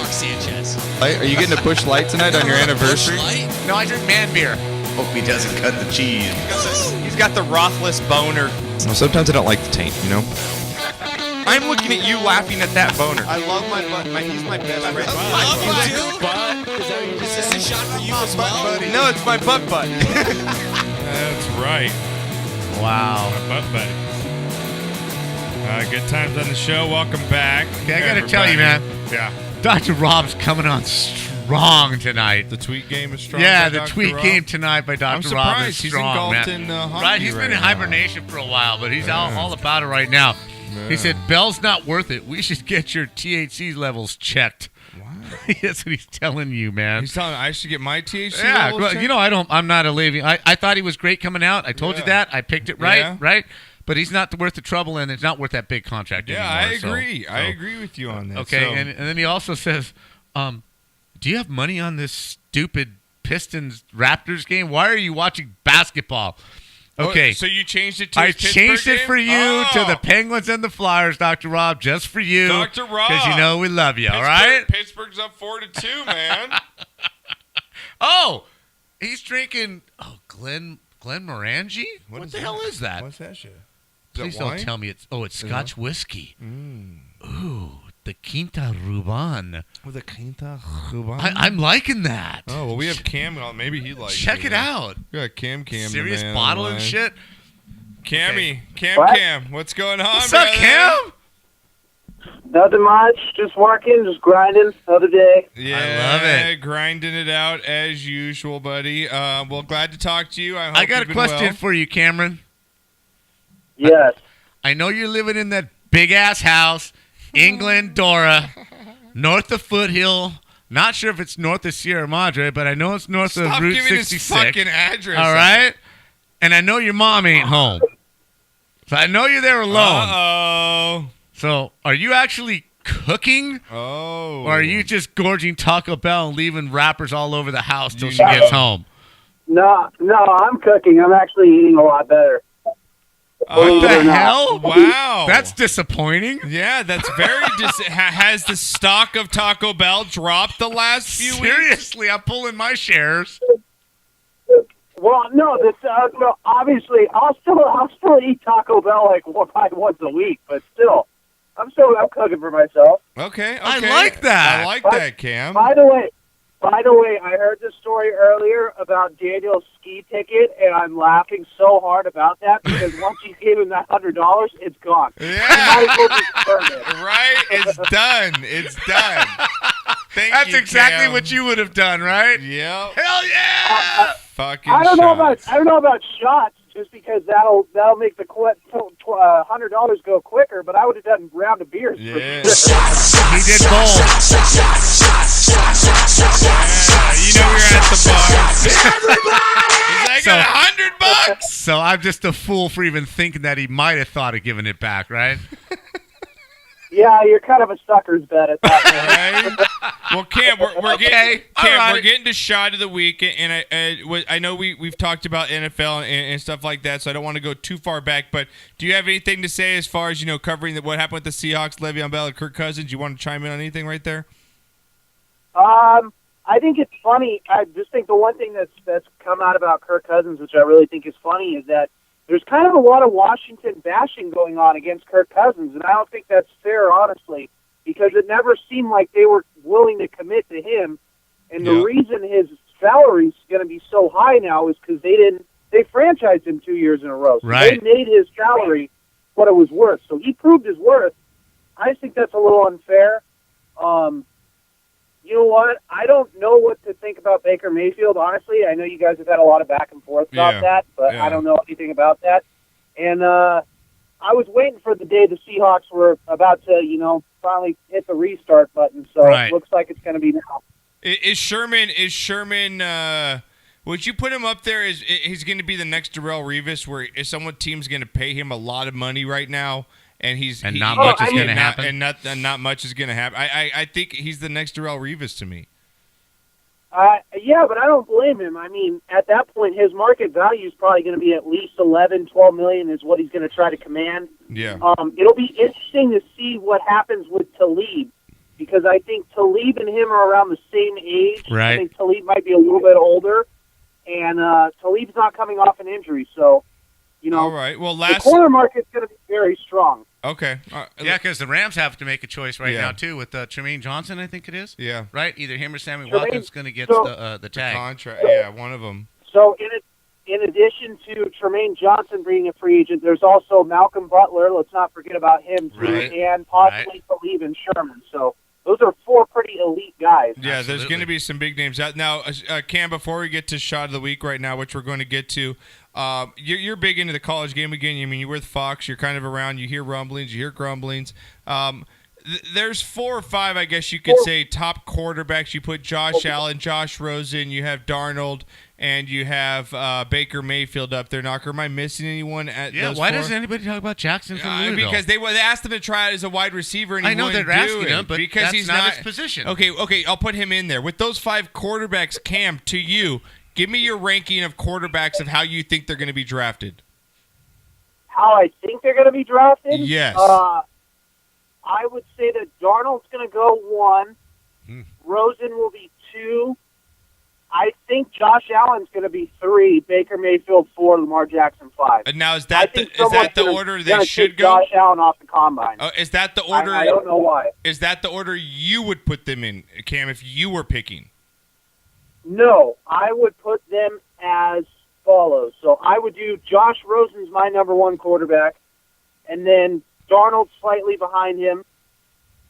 Mark Sanchez. Are you getting a Busch Light tonight on your anniversary? No, I drink man beer. Hope he doesn't cut the cheese. He's got the Rothless boner. Well, sometimes I don't like the taint, you know? I'm looking at you laughing at that boner. I love my butt. He's my best friend. Is this a shot for you as well? No, it's my butt buddy. That's right. Wow. My butt buddy. Good times on the show. Welcome back. Okay, I got to tell you, man. Yeah. Dr. Rob's coming on strong tonight. The tweet game is strong. Yeah, by the Dr. tweet Rob. game tonight by Dr. I'm Rob is surprised. He's strong, engulfed man. in hockey Right, he's been in now. hibernation for a while, but he's all about it right now. Yeah. He said, Bell's not worth it. We should get your THC levels checked. That's what he's telling you, man. He's telling I should get my THC Yeah, levels well, checked? you know, I'm not a living. I thought he was great coming out. I told you that. I picked it right, right? But he's not worth the trouble, and it's not worth that big contract anymore. I agree. I agree with you on that. Okay, so. and then he also says, do you have money on this stupid Pistons-Raptors game? Why are you watching basketball? Okay. So you changed it to I his changed Pittsburgh it for game? you to the Penguins and the Flyers, Dr. Rob, just for you. Dr. Rob. Because you know we love you, all right? Pittsburgh's up 4-2, man. Oh, he's drinking Glen Morangi? What the hell is that? What's that shit? Please don't tell me it's Scotch whiskey. Ooh, the Quinta Ruban. With a Quinta Ruban? I'm liking that. Oh, well, we have Cam. Maybe he likes Check it out. We got Cam. Serious the man bottle online. and shit. Cammy. Okay. Cam. What's going on, What's up, brother? Cam? Nothing much. Just working, just grinding. Another day. Yeah, I love it. Grinding it out as usual, buddy. Well, glad to talk to you. I got a question for you, Cameron. Yes. I know you're living in that big-ass house in Glendora, north of Foothill. Not sure if it's north of Sierra Madre, but I know it's north of Route 66. His fucking address. All right? And I know your mom ain't home. So I know you're there alone. Uh-oh. So are you actually cooking? Oh. Or are you just gorging Taco Bell and leaving wrappers all over the house till she gets home? No, I'm cooking. I'm actually eating a lot better. What the hell? Wow. That's disappointing. Yeah, that's very has the stock of Taco Bell dropped the last few weeks? Seriously, I'm pulling my shares. Well, no, no. Obviously, I'll still eat Taco Bell like probably once a week, but still, I'm cooking for myself. Okay. I like that. I like that, Cam. By the way, I heard this story earlier about Daniel's ski ticket, and I'm laughing so hard about that because once you gave him that $100, it's gone. Yeah. You might as well just burn it. Right? It's done. It's done. That's exactly what you would have done, right? Yep. Hell yeah! Fucking I don't know shots. about shots, just because that'll make the $100 go quicker. But I would have done a round of beers. Yeah. He did both. Yeah, you know we were at the bar. Everybody! He's like, $100? So I'm just a fool for even thinking that he might have thought of giving it back, right? Yeah, you're kind of a sucker's bet at that point. Right? Well, Cam, we're Okay. we're getting to shot of the week, and I know we've talked about NFL and stuff like that, so I don't want to go too far back. But do you have anything to say as far as covering what happened with the Seahawks, Le'Veon Bell, and Kirk Cousins? You want to chime in on anything right there? I think it's funny. I just think the one thing that's come out about Kirk Cousins, which I really think is funny, is that there's kind of a lot of Washington bashing going on against Kirk Cousins, and I don't think that's fair, honestly, because it never seemed like they were willing to commit to him. And the reason his salary's going to be so high now is because they franchised him 2 years in a row. So right. They made his salary what it was worth. So he proved his worth. I just think that's a little unfair. You know what? I don't know what to think about Baker Mayfield, honestly. I know you guys have had a lot of back and forth about that, but I don't know anything about that. And I was waiting for the day the Seahawks were about to, finally hit the restart button. So It looks like it's going to be now. Is Sherman? Would you put him up there? He's going to be the next Darrelle Revis, where team's going to pay him a lot of money right now? And not much is going to happen. And not much is going to happen. I think he's the next Darrelle Revis to me. Yeah, but I don't blame him. I mean, at that point, his market value is probably going to be at least $11-12 million is what he's going to try to command. Yeah. It'll be interesting to see what happens with Talib because I think Talib and him are around the same age. Right. I think Talib might be a little bit older, and Talib's not coming off an injury, so All right. Well, the corner market's going to be very strong. Okay. Yeah, because the Rams have to make a choice right Yeah. now too with Tremaine Johnson, I think it is. Yeah. Right. Either him or Sammy Tremaine- Watkins going to get so- the tag. Contract. Yeah, one of them. So in addition to Tremaine Johnson being a free agent, there's also Malcolm Butler. Let's not forget about him too, Right. and possibly Talib and Sherman. So those are 4 pretty elite guys. Yeah, there's Absolutely. going to be some big names out now. Cam, before we get to shot of the week right now, which we're going to get to, you're big into the college game again. I mean, you're with Fox. You're kind of around. You hear rumblings. You hear grumblings. There's 4 or 5, I guess you could say, top quarterbacks. You put Josh Allen, Josh Rosen. You have Darnold, and you have Baker Mayfield up there. Knocker, am I missing anyone at Yeah. those Why 4? doesn't anybody talk about Jackson from Louisville? Because they asked him to try it as a wide receiver, and he I know wouldn't they're do asking it him, but because that's he's not his position. Okay, I'll put him in there with those 5 quarterbacks. Cam, to you, give me your ranking of quarterbacks of how you think they're going to be drafted. How I think they're going to be drafted? Yes. I would say that Darnold's going to go 1. Rosen will be 2. I think Josh Allen's going to be 3. Baker Mayfield 4. Lamar Jackson 5. And now is I that think the someone's order they gonna should take go? Josh Allen off the combine. Is that the order? I don't know why. Is that the order you would put them in, Cam, if you were picking? No, I would put them as follows. So I would do Josh Rosen's my number 1 quarterback, and then Darnold slightly behind him.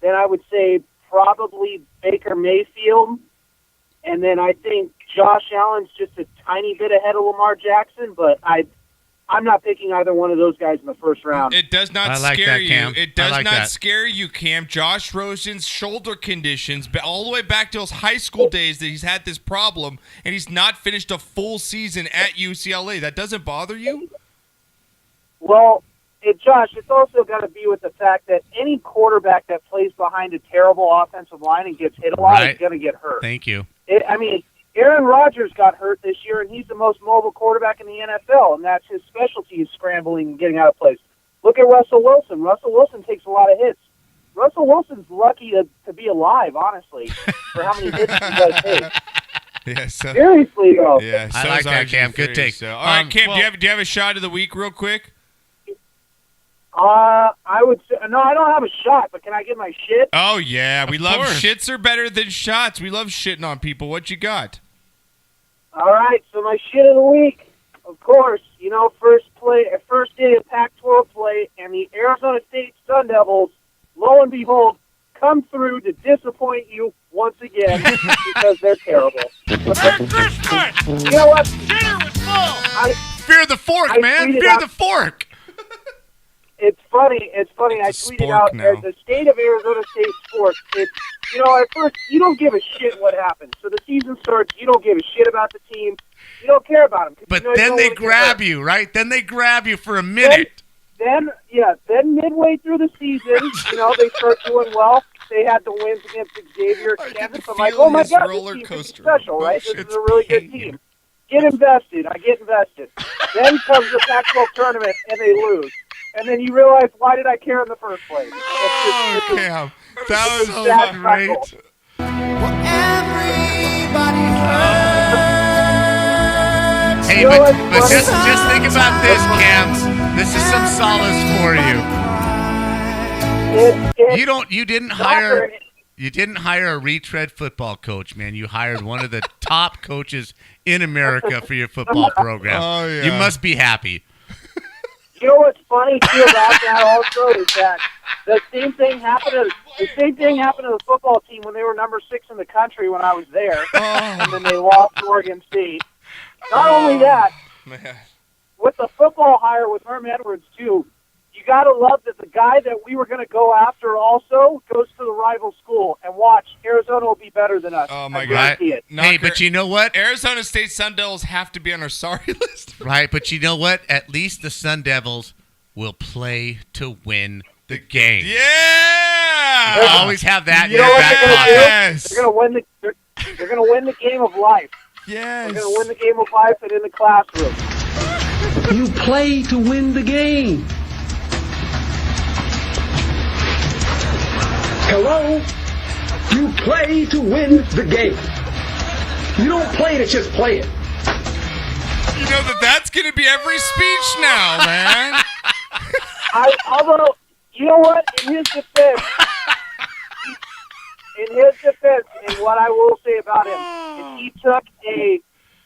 Then I would say probably Baker Mayfield, and then I think Josh Allen's just a tiny bit ahead of Lamar Jackson, but I'm not picking either one of those guys in the first round. It does not I like scare that, Cam. you. It does I like not that. scare you, Cam. Josh Rosen's shoulder conditions, all the way back to his high school days, that he's had this problem, and he's not finished a full season at UCLA. That doesn't bother you? Well, Josh, it's also got to be with the fact that any quarterback that plays behind a terrible offensive line and gets hit a lot Right. is going to get hurt. Thank you. Aaron Rodgers got hurt this year, and he's the most mobile quarterback in the NFL, and that's his specialty is scrambling and getting out of place. Look at Russell Wilson. Russell Wilson takes a lot of hits. Russell Wilson's lucky to be alive, honestly, for how many hits he does take. Yeah, Seriously, though. Yeah, I so like is that, Cam. RG3, Good take. So. All right, Cam, well- do you have a shot of the week real quick? I would say, no, I don't have a shot, but can I get my shit? Oh, yeah. We love course. shits are better than shots. We love shitting on people. What you got? All right, so my shit of the week, of course, first day of Pac-12 play, and the Arizona State Sun Devils, lo and behold, come through to disappoint you once again because they're terrible. Merry Christmas! You know what? Dinner was full! I, Fear the fork, I man! tweeted Fear out- the fork! It's funny. I It's a tweeted spork out now. the state of Arizona State sports. It's, at first, you don't give a shit what happens. So the season starts, you don't give a shit about the team. You don't care about them. But then they grab you, right? Then they grab you for a minute. Then midway through the season, they start doing well. They had the wins against Xavier, Kansas. I'm like, feel oh my his God, roller this team is coaster special, right? This is emotions a really good pain. team. Get invested. I get invested. Then comes the Pac-12 tournament, and they lose. And then you realize, why did I care in the first place? Oh, Cam. That was so sad great. cycle. Hey, You know but what's just funny? think about this, Cam. This is some solace for you. You didn't hire a retread football coach, man. You hired one of the top coaches in America for your football program. Oh, yeah. You must be happy. You know what's funny too about that also is that the same thing happened to the football team when they were number 6 in the country when I was there, and then they lost to Oregon State. Not only that, Man. with the football hire with Herm Edwards too, you got to love that the guy that we were going to go after also goes to the rival school, and watch, Arizona will be better than us. Oh, my I God. guarantee it. Hey, but you know what? Arizona State Sun Devils have to be on our sorry list. Right, but you know what? At least the Sun Devils will play to win the game. Yeah! You always have that in You your know what back they're going to pocket. do? Yes. They're going to win they're going to win the game of life. Yes. They're going to win the game of life and in the classroom. You play to win the game. Hello? You play to win the game. You don't play to just play it. You know that's going to be every speech now, man. Although, you know what? In his defense, and what I will say about him, is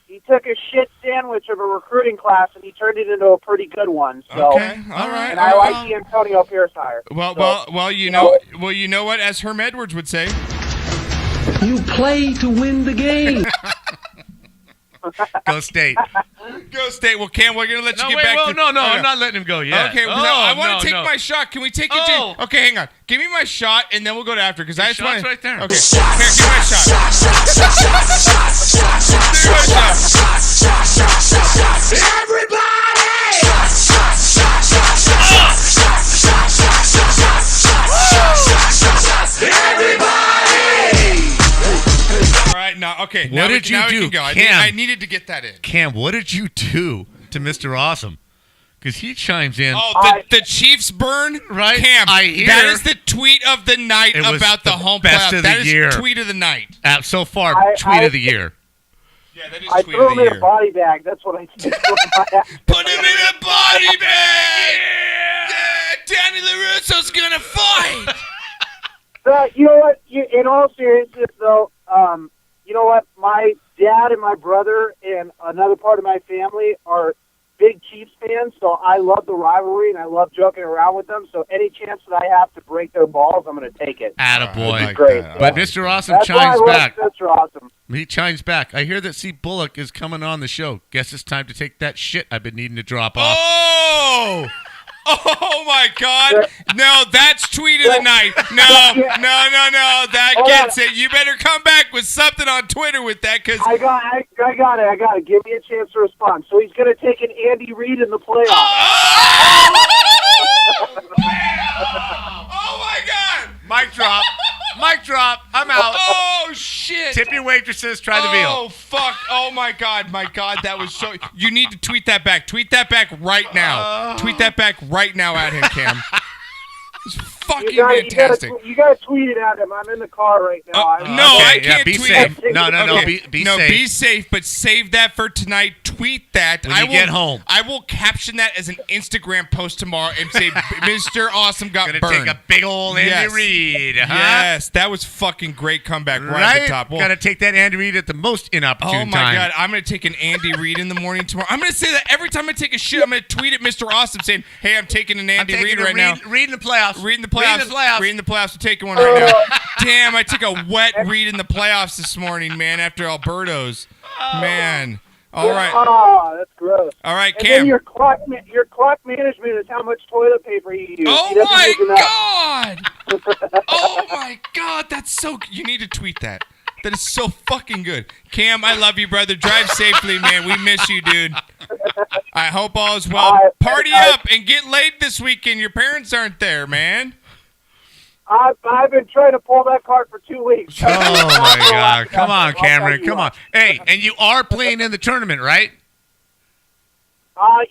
he took a shit sandwich of a recruiting class and he turned it into a pretty good one. So, okay, all right. And I like the Antonio Pierce hire. Well, you know what? As Herm Edwards would say, You play to win the game. Go State. Go State. Well, Cam, we're going to let you get back to... No, I'm not letting him go yet. Okay, I want to take my shot. Can we take it? Okay, hang on. Give me my shot, and then we'll go to after, because I just want to... right there. Okay, here, give me my shot. Give me my All right, now, okay. What did you do, Cam? Cam? I needed to get that in. Cam, what did you do to Mr. Awesome? Because he chimes in. Oh, the Chiefs burn? Right. Cam, I hear. that is the tweet of the night It was about the the home best playoff. of the That is year. tweet of the night. So far, tweet of the year. Yeah, that is I tweet threw of him the in a year. body bag. That's what I did. Put him in a body bag! Yeah! Danny LaRusso's gonna fight! You know what? In all seriousness, though, you know what? My dad and my brother and another part of my family are big Chiefs fans, so I love the rivalry and I love joking around with them. So any chance that I have to break their balls, I'm going to take it. Attaboy. Great. But Mr. Awesome That's why I chimes love back. Mr. Awesome. He chimes back. I hear that C. Bullock is coming on the show. Guess it's time to take that shit I've been needing to drop off. Oh! Oh my God! No, that's tweet of the night. No, that gets it. You better come back with something on Twitter with that, because I got it. Give me a chance to respond. So he's going to take an Andy Reid in the playoffs. Oh my God! Mic drop. Mic drop. I'm out. Oh shit! Tip your waitresses. Try the veal. Oh fuck! Oh my God! That was so. You need to tweet that back. Tweet that back right now. Tweet that back right now at him, Cam. It's fucking fantastic. You got to tweet it at him. I'm in the car right now. No, I can't be tweet safe. it. No. Okay. Be safe. Be safe, but save that for tonight. Tweet that. When you get home. I will caption that as an Instagram post tomorrow and say, Mr. Awesome got Gonna burned. take a big old Andy Reid. Huh? Yes, that was fucking great comeback right at the top. Well, Gotta take that Andy Reid at the most inopportune oh my time. God, I'm going to take an Andy Reid in the morning tomorrow. I'm going to say that every time I take a shit, I'm going to tweet at Mr. Awesome saying, hey, I'm taking an Andy Reid right now. Reid in the playoffs. Read in the playoffs. Read in the playoffs. I'm taking one right now. Damn, I took a wet read in the playoffs this morning, man, after Alberto's. Man. All right. Oh, that's gross. All right, And Cam. then your clock management is how much toilet paper you use. Oh, He doesn't use my enough. God. Oh, my God. That's so – you need to tweet that. That is so fucking good. Cam, I love you, brother. Drive safely, man. We miss you, dude. I hope all is well. Party up and get laid this weekend. Your parents aren't there, man. I've been trying to pull that card for 2 weeks. Oh, my God. Come on, Cameron. Come on. Hey, and you are playing in the tournament, right?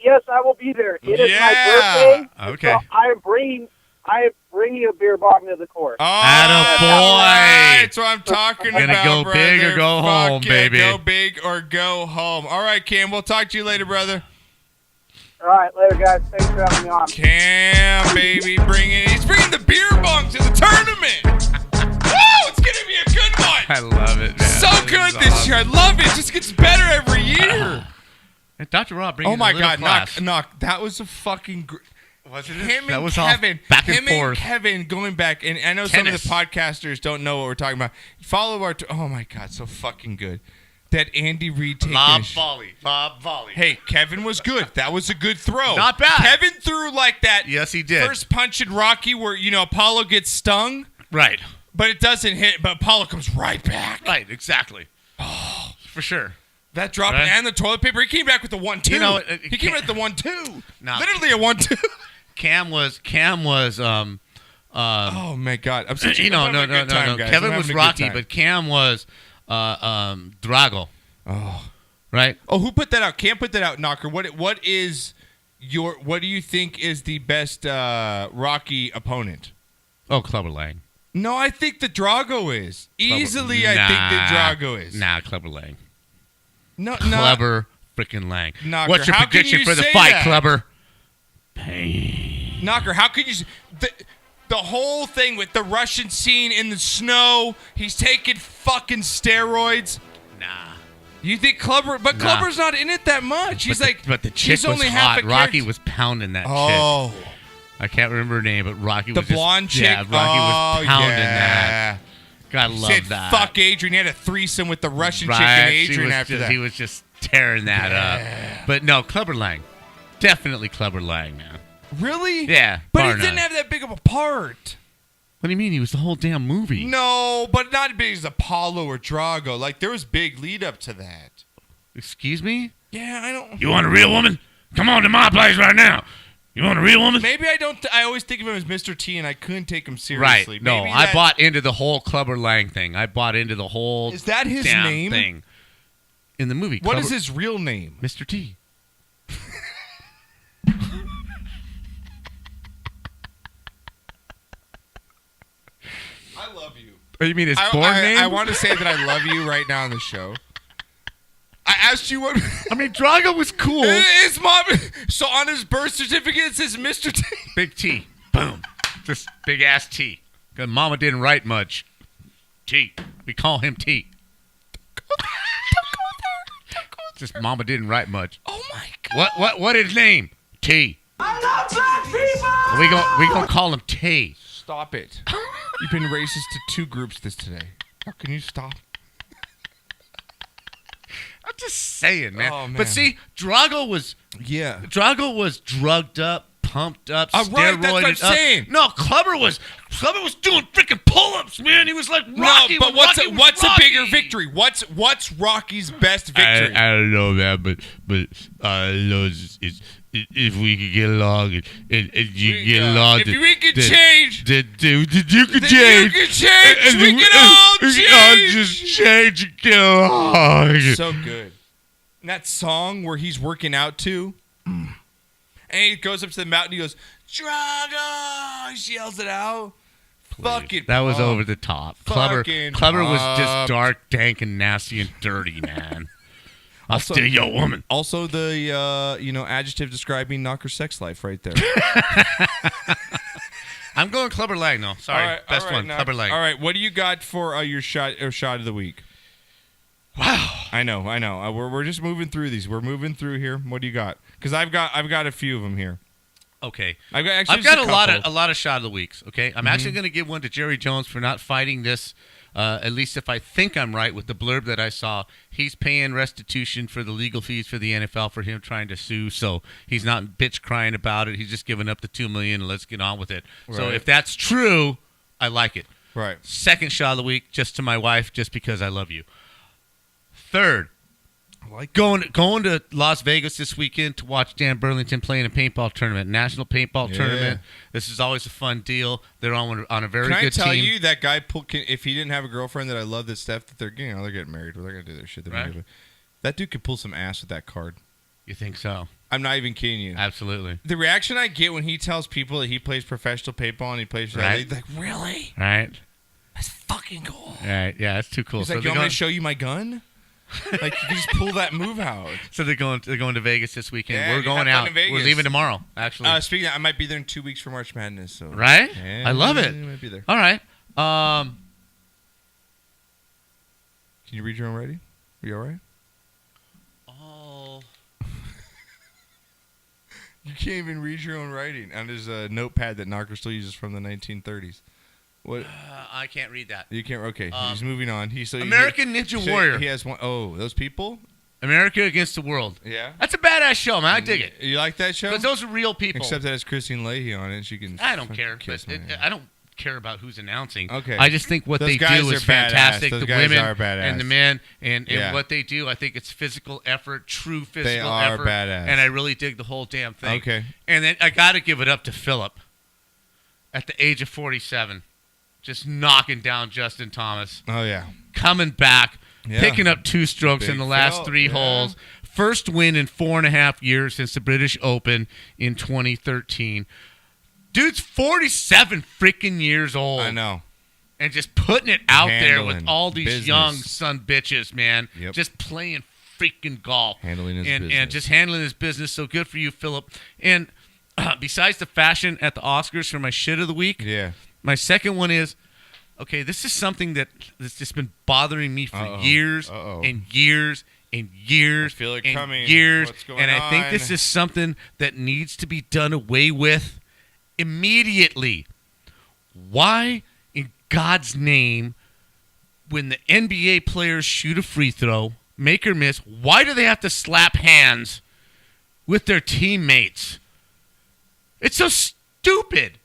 Yes, I will be there. It is my birthday. Okay. So I am bringing a beer bong to the court. Oh, attaboy. that's what I'm talking Gonna about, go brother. big or go Fuck home, yeah, baby. Go big or go home. All right, Cam. We'll talk to you later, brother. All right, later, guys. Thanks for having me on. Cam, baby, he's bringing the beer bong to the tournament. Woo! It's gonna be a good one. I love it, man. So good this year. I love it. It just gets better every year. And Dr. Rob bringing Oh my a little God, class. knock! That was a fucking. Wasn't Him that and was Kevin, all back and him forth. and Kevin going back, and I know some of Tennis. the podcasters don't know what we're talking about. Follow our. Oh my God, so fucking good. That Andy Reid taking. Lob volley. Hey, Kevin was good. That was a good throw. Not bad. Kevin threw like that. Yes, he did. First punch in Rocky where, Apollo gets stung, Right. but it doesn't hit, but Apollo comes right back. Right, exactly. Oh, for sure. That drop Right. and the toilet paper. He came back with the 1-2. He came back with the 1-2. No. Literally a 1-2. Cam was Oh my God! I'm such a, no. I'm having a good time, guys. Kevin I'm was having a good Rocky, time. but Cam was Drago. Oh. Right? Oh, who put that out? Cam put that out, Knocker. What do you think is the best Rocky opponent? Oh, Clubber Lang. No, I think the Drago is. Easily, I think the Drago is. Nah, Clubber Lang. No, Clubber freaking Lang. Knocker, What's your how can prediction you for the say fight, that? Clubber? Pain. Knocker, how could you... The whole thing with the Russian scene in the snow, he's taking fucking steroids. Nah. You think Clubber... But Clubber's not in it that much. He's but the chick he's was only half hot. a Rocky character. was pounding that Oh. chick. I can't remember her name, but Rocky The was just... blonde chick? Yeah, Rocky was pounding that. God love Said, that. fuck Adrian. He had a threesome with the Russian chick Right, and she Adrian was after just- that. He was just tearing that up. But no, Clubber Lang. Definitely Clubber Lang, man. Really? Yeah, But bar he didn't none. have that big of a part. What do you mean? He was the whole damn movie. No, but not as big as Apollo or Drago. Like, there was big lead up to that. Excuse me? Yeah, I don't... You want a real woman? Come on to my place right now. You want a real woman? Maybe I don't... I always think of him as Mr. T, and I couldn't take him seriously. Right. No, Maybe I that- bought into the whole Clubber Lang thing. I bought into the whole Is that his damn name? thing. In the movie. What is Clubber- his real name? Mr. T. I love you. Oh, you mean his born name? I want to say that I love you right now on the show. I asked you what... I mean, Drago was cool. His mom... So on his birth certificate, it says Mr. T. Big T. Boom. Just big ass T. 'Cause Mama didn't write much. T. We call him T. Just Mama didn't write much. Oh, my God. What his name? T. I love black people! We gonna call him T. Stop it. You've been racist to two groups today. How can you stop? I'm just saying, man. Oh, man. But see, Drago was drugged up, pumped up, Right, steroided that's what I'm up. saying. No, Clubber was doing freaking pull-ups, man. He was like Rocky. No, but when Rocky was what's a Rocky. bigger victory? What's Rocky's best victory? I don't know, man, but I know it's if we could get along and you get along, if we could change, then you could then change. you could change. We can all change. I'll just change and get along. So good. And that song where he's working out to, and he goes up to the mountain. He goes, "Drago!" He yells it out. Fucking. That was pump. over the top. Clubber Fucking was pumped. just dark, dank, and nasty and dirty, man. I'll Also- steal your woman. Also, the adjective describing Knocker's sex life right there. I'm going Clubber Lang, though. Sorry, All right, best all right, one, now- Clubber Lang. All right, what do you got for your shot of the week? Wow. I know. We're just moving through these. We're moving through here. What do you got? Because I've got a few of them here. Okay. I've got I've got a couple. lot of shot of the weeks. Okay, I'm actually going to give one to Jerry Jones for not fighting this. At least if I think I'm right with the blurb that I saw, he's paying restitution for the legal fees for the NFL for him trying to sue. So he's not bitch crying about it. He's just giving up the $2 million and let's get on with it. So Right. if that's true, I like it. Right. Second shot of the week, just to my wife, just because I love you. Third, going to Las Vegas this weekend to watch Dan Burlington play in a paintball tournament, national paintball tournament. This is always a fun deal. They're on a very Can good I tell team. you that guy? If he didn't have a girlfriend that I love this stuff that they're getting, they're getting married. They're gonna do their shit. Right. That dude could pull some ass with that card. You think so? I'm not even kidding you. Absolutely. The reaction I get when he tells people that he plays professional paintball and he plays for Right. LA, like, really? Right. That's fucking cool. Right. Yeah, that's too cool. He's So like, they're you want me going, to show you my gun? Like, you can just pull that move out. so they're going to Vegas this weekend. Yeah, We're you have going fun out. in Vegas. We're leaving tomorrow. Actually. Speaking of that, I might be there in 2 weeks for March Madness. So Right? Yeah, I love it. I might be there. All right. Can you read your own writing? Are you all right? Oh. You can't even read your own writing on his notepad that Knocker still uses from the 1930s. What? I can't read that. You can't. Okay, he's moving on. American Ninja Warrior. He has one. Oh, those people. America Against the World. Yeah. That's a badass show, man. I dig it. You like that show? Because those are real people. Except that has Christine Leahy on it. She can. I don't care. kiss But my ass. I don't care about who's announcing. Okay. I just think what Those they guys do are is fantastic. badass. Those The guys women are badass. and the men and Yeah. what they do, I think it's physical effort, true physical They are effort. badass. And I really dig the whole damn thing. Okay. And then I got to give it up to Phillip at the age of 47. Just knocking down Justin Thomas. Oh yeah. Coming back, Yeah. picking up 2 strokes in Big the last Phil, 3 yeah. holes. First win in 4.5 years since the British Open in 2013. Dude's 47 freaking years old. I know. and just putting it out there with Handling all these business. young son bitches, man. Yep. Just playing freaking golf. Handling his and business. just handling his business. So good for you, Philip. And besides the fashion at the Oscars for my shit of the week, Yeah. my second one is, okay, this is something that's just been bothering me for years and years and years I feel it and coming. years. What's going And I think on? this is something that needs to be done away with immediately. Why in God's name, when the NBA players shoot a free throw, make or miss, why do they have to slap hands with their teammates? It's so stupid.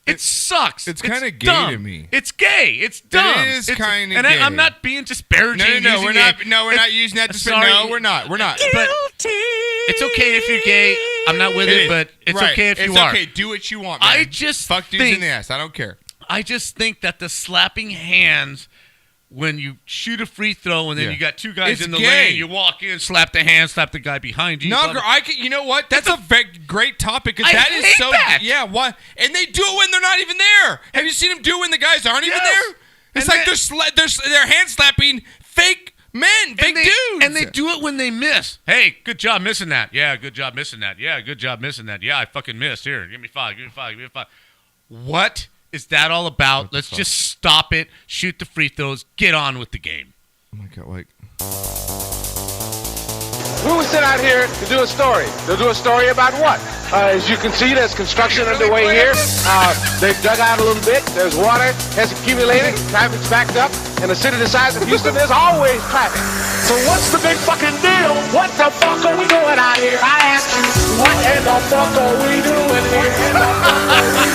It sucks. it's kinda gay dumb. to me. It's gay. It's dumb. It is kinda and gay. I'm not being disparaging. No, using we're it. not. No, we're not using that to say. Sorry. No, we're not. We're not. But it's okay if you're gay. I'm not with it, but it's Right. okay if you it's are. okay. Do what you want, man. I just fuck dudes think- in the ass. I don't care. I just think that the slapping hands when you shoot a free throw and then Yeah. you got two guys It's in the gay. lane, you walk in, slap the hand, slap the guy behind you. No, I can. You know what? That's a great topic because I that is hate so. that. Yeah. Why? And they do it when they're not even there. Have you seen them do it when the guys aren't even Yes. there? It's And like then- they're hand slapping fake men, fake and they, dudes, and they do it when they miss. Hey, good job missing that. Yeah, good job missing that. Yeah, good job missing that. Yeah, I fucking missed. Here, give me five. Give me five. Give me five. What is that all about? Let's just stop it. Shoot the free throws. Get on with the game. Oh my god! Like. We were sent out here to do a story. To do a story about what? As you can see, there's construction underway here. They've dug out a little bit. There's water has accumulated. Traffic's backed up. In a city the size of Houston, there's always traffic. So what's the big fucking deal? What the fuck are we doing out here? I ask you, what in the fuck are we doing here?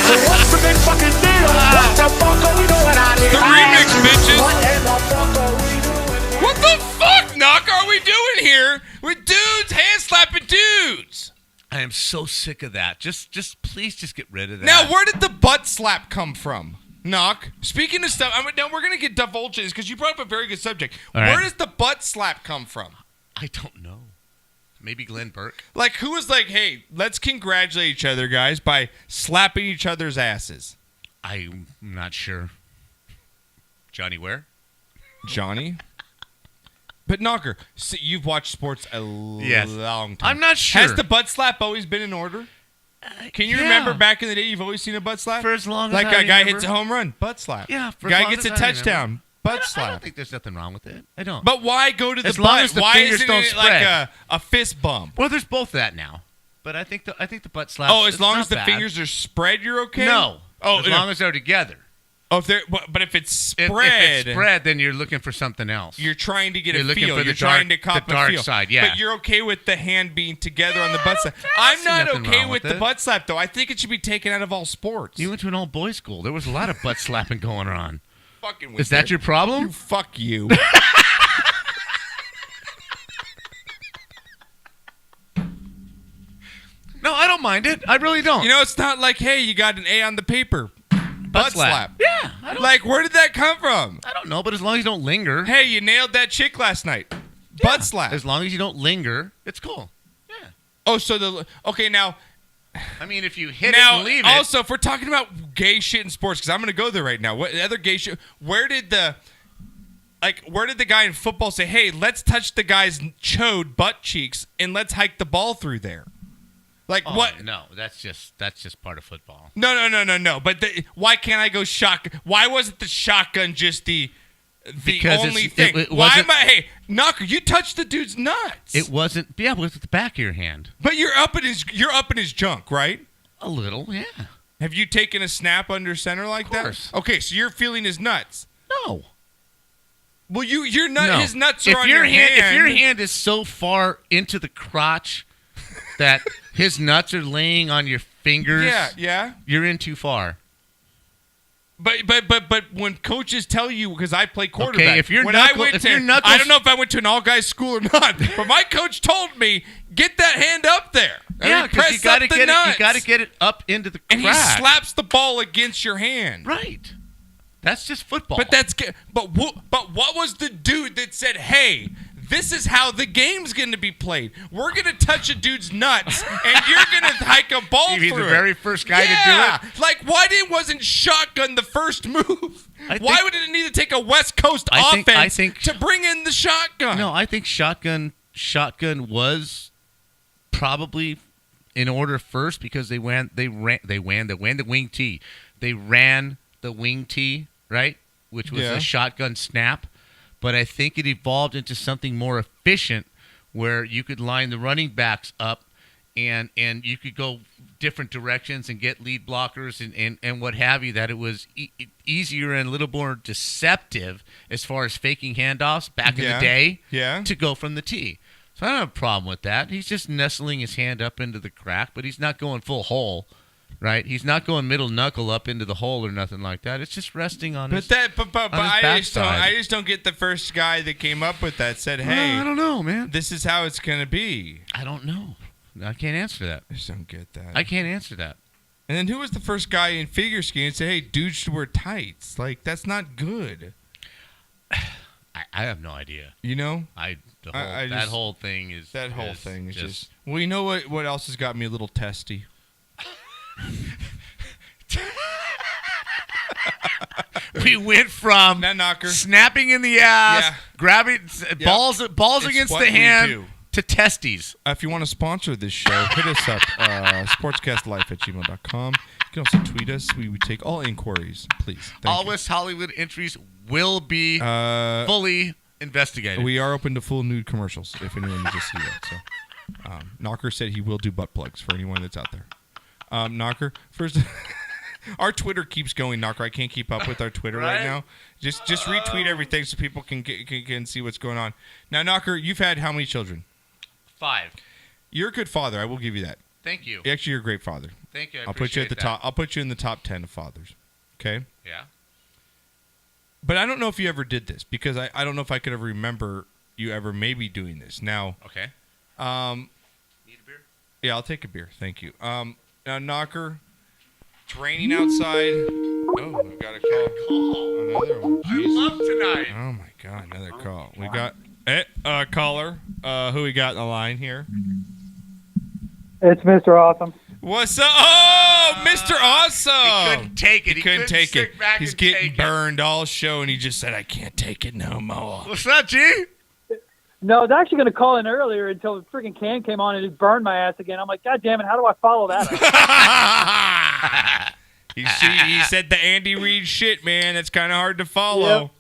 So what's the big fucking deal? What the fuck are we doing out here? The I remix, ask you, bitches. What in the fuck are we doing here? What the fuck, Knock, are we doing here with dudes hand slapping dudes? I am so sick of that. Just please just get rid of that. Now, where did the butt slap come from? Knock. Speaking of stuff, now we're gonna get divulged in this because you brought up a very good subject. All right. Where does the butt slap come from? I don't know. Maybe Glenn Burke. Like, who was like, hey, let's congratulate each other, guys, by slapping each other's asses? I'm not sure. Johnny Ware? Johnny? But Knocker, so you've watched sports a Yes. long time. I'm not sure. Has the butt slap always been in order? Can you yeah. remember back in the day you've always seen a butt slap? For as long as like I a guy remember. hits a home run, butt slap. Yeah, for as guy long gets a as I remember. touchdown, butt I slap. don't think there's nothing wrong with it. I don't. But why go to the As butt? long as the why fingers isn't don't it like spread. a fist bump? Well, there's both that now. But I think the butt slap. Oh, as long as the fingers are spread, you're okay? No. Oh, as long as they're together. Oh, if they're but if it's If spread, it's spread, then you're looking for something else. you're trying to get You're a looking feel. for the You're trying dark- to cop the dark a feel. side, yeah. But you're okay with the hand being together on the butt slap. I'm see not nothing okay wrong with with the it. butt slap, though. I think it should be taken out of all sports. You went to an all boys school. There was a lot of butt slapping going on. fucking Is that your problem? Fuck you. No, I don't mind it. I really don't. You know, it's not like, hey, you got an A on the paper. Butt slap. Yeah. I don't, Like, where did that come from? I don't know, but as long as you don't linger. Hey, you nailed that chick last night. Butt slap. As long as you don't linger, it's cool. Oh, so okay now. I mean, if you hit Now, it and leave also, if we're talking about gay shit in sports, because I'm going to go there right now. What other gay shit? Where did the guy in football say, "Hey, let's touch the guy's chode butt cheeks and let's hike the ball through there"? Like what? No, that's just part of football. No. But why can't I go shotgun? Why wasn't the shotgun just the Because only it's- thing? it Why wasn't- am I? Hey, Knocker, you touched the dude's nuts. It wasn't. Yeah, but with the back of your hand. But you're up in his junk, right? A little, yeah. Have you taken a snap under center like Of course. that? Okay, so you're feeling his nuts. No. Well, your nut, No. his nuts are If on your your hand. If your hand is so far into the crotch that his nuts are laying on your fingers, yeah. you're in too far. But when coaches tell you, because I play quarterback, Okay, if your when knuckle- I went if to, your knuckles- I don't know if I went to an all guys school or not, but my coach told me get that hand up there. And Yeah, we because press you got to up the get it. You nuts. got to get it up into the And crack. he slaps the ball against your hand. Right. That's just football. But what was the dude that said, "Hey, this is how the game's going to be played. We're going to touch a dude's nuts, and you're going to hike a ball through it. He's the very first guy to do it. Like, why wasn't shotgun the first move? Why would it need to take a West Coast offense to bring in the shotgun? No, I think shotgun was probably in order first because they ran the wing tee. They ran the wing tee, right? Which was a shotgun snap. But I think it evolved into something more efficient where you could line the running backs up and you could go different directions and get lead blockers and what have you, that it was easier and a little more deceptive as far as faking handoffs back in the day to go from the tee. So I don't have a problem with that. He's just nestling his hand up into the crack, but he's not going full hole. Right, he's not going middle knuckle up into the hole or nothing like that. It's just resting on his. But I just don't get the first guy that came up with that said, "Hey, I don't know, man. This is how it's gonna be." I don't know. I can't answer that. I just don't get that. I can't answer that. And then who was the first guy in figure skating and say, "Hey, dudes should wear tights"? Like that's not good. I have no idea. You know, that whole thing is just. Well, you know what else has got me a little testy. We went from snapping in the ass, grabbing balls against the hand to testes. If you want to sponsor this show, hit us up, sportscastlife@gmail.com. You can also tweet us. We take all inquiries, please. All West Hollywood entries will be fully investigated. We are open to full nude commercials if anyone needs to see that. So, Knocker said he will do butt plugs for anyone that's out there. Knocker, first, our Twitter keeps going, Knocker. I can't keep up with our Twitter right now. Just retweet everything so people can see what's going on. Now, Knocker, you've had how many children? 5. You're a good father. I will give you that. Thank you. Actually, you're a great father. Thank you. I'll put you at the top. I'll put you in the top 10 of fathers. Okay. Yeah. But I don't know if you ever did this because I don't know if I could ever remember you ever maybe doing this. Now. Okay. Need a beer? Yeah, I'll take a beer. Thank you. Now, Knocker, it's raining outside. Oh, we've got a call. Another one. I love tonight. Oh, my God, another call. We got a caller. Who we got in the line here? It's Mr. Awesome. What's up? Oh, Mr. Awesome. He couldn't take it. He couldn't take it. He's getting burned all show, and he just said, I can't take it no more. What's that, G? No, I was actually going to call in earlier until the freaking can came on and it burned my ass again. I'm like, God damn it, how do I follow that up? He said the Andy Reid shit, man. That's kind of hard to follow. Yep.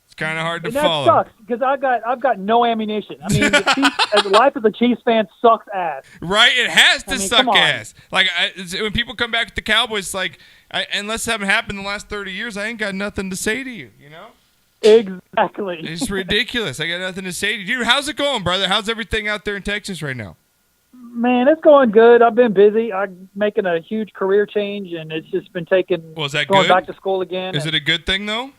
It's kind of hard to follow. That sucks because I've got no ammunition. I mean, the Chiefs, the life of the Chiefs fan sucks ass. Right? It has to suck ass. Like when people come back with the Cowboys, it's like unless it haven't happened in the last 30 years, I ain't got nothing to say to you. You know? Exactly. It's ridiculous. I got nothing to say to you. Dude, how's it going, brother? How's everything out there in Texas right now? Man, it's going good. I've been busy. I'm making a huge career change, and it's just been going back to school again. Is it a good thing, though?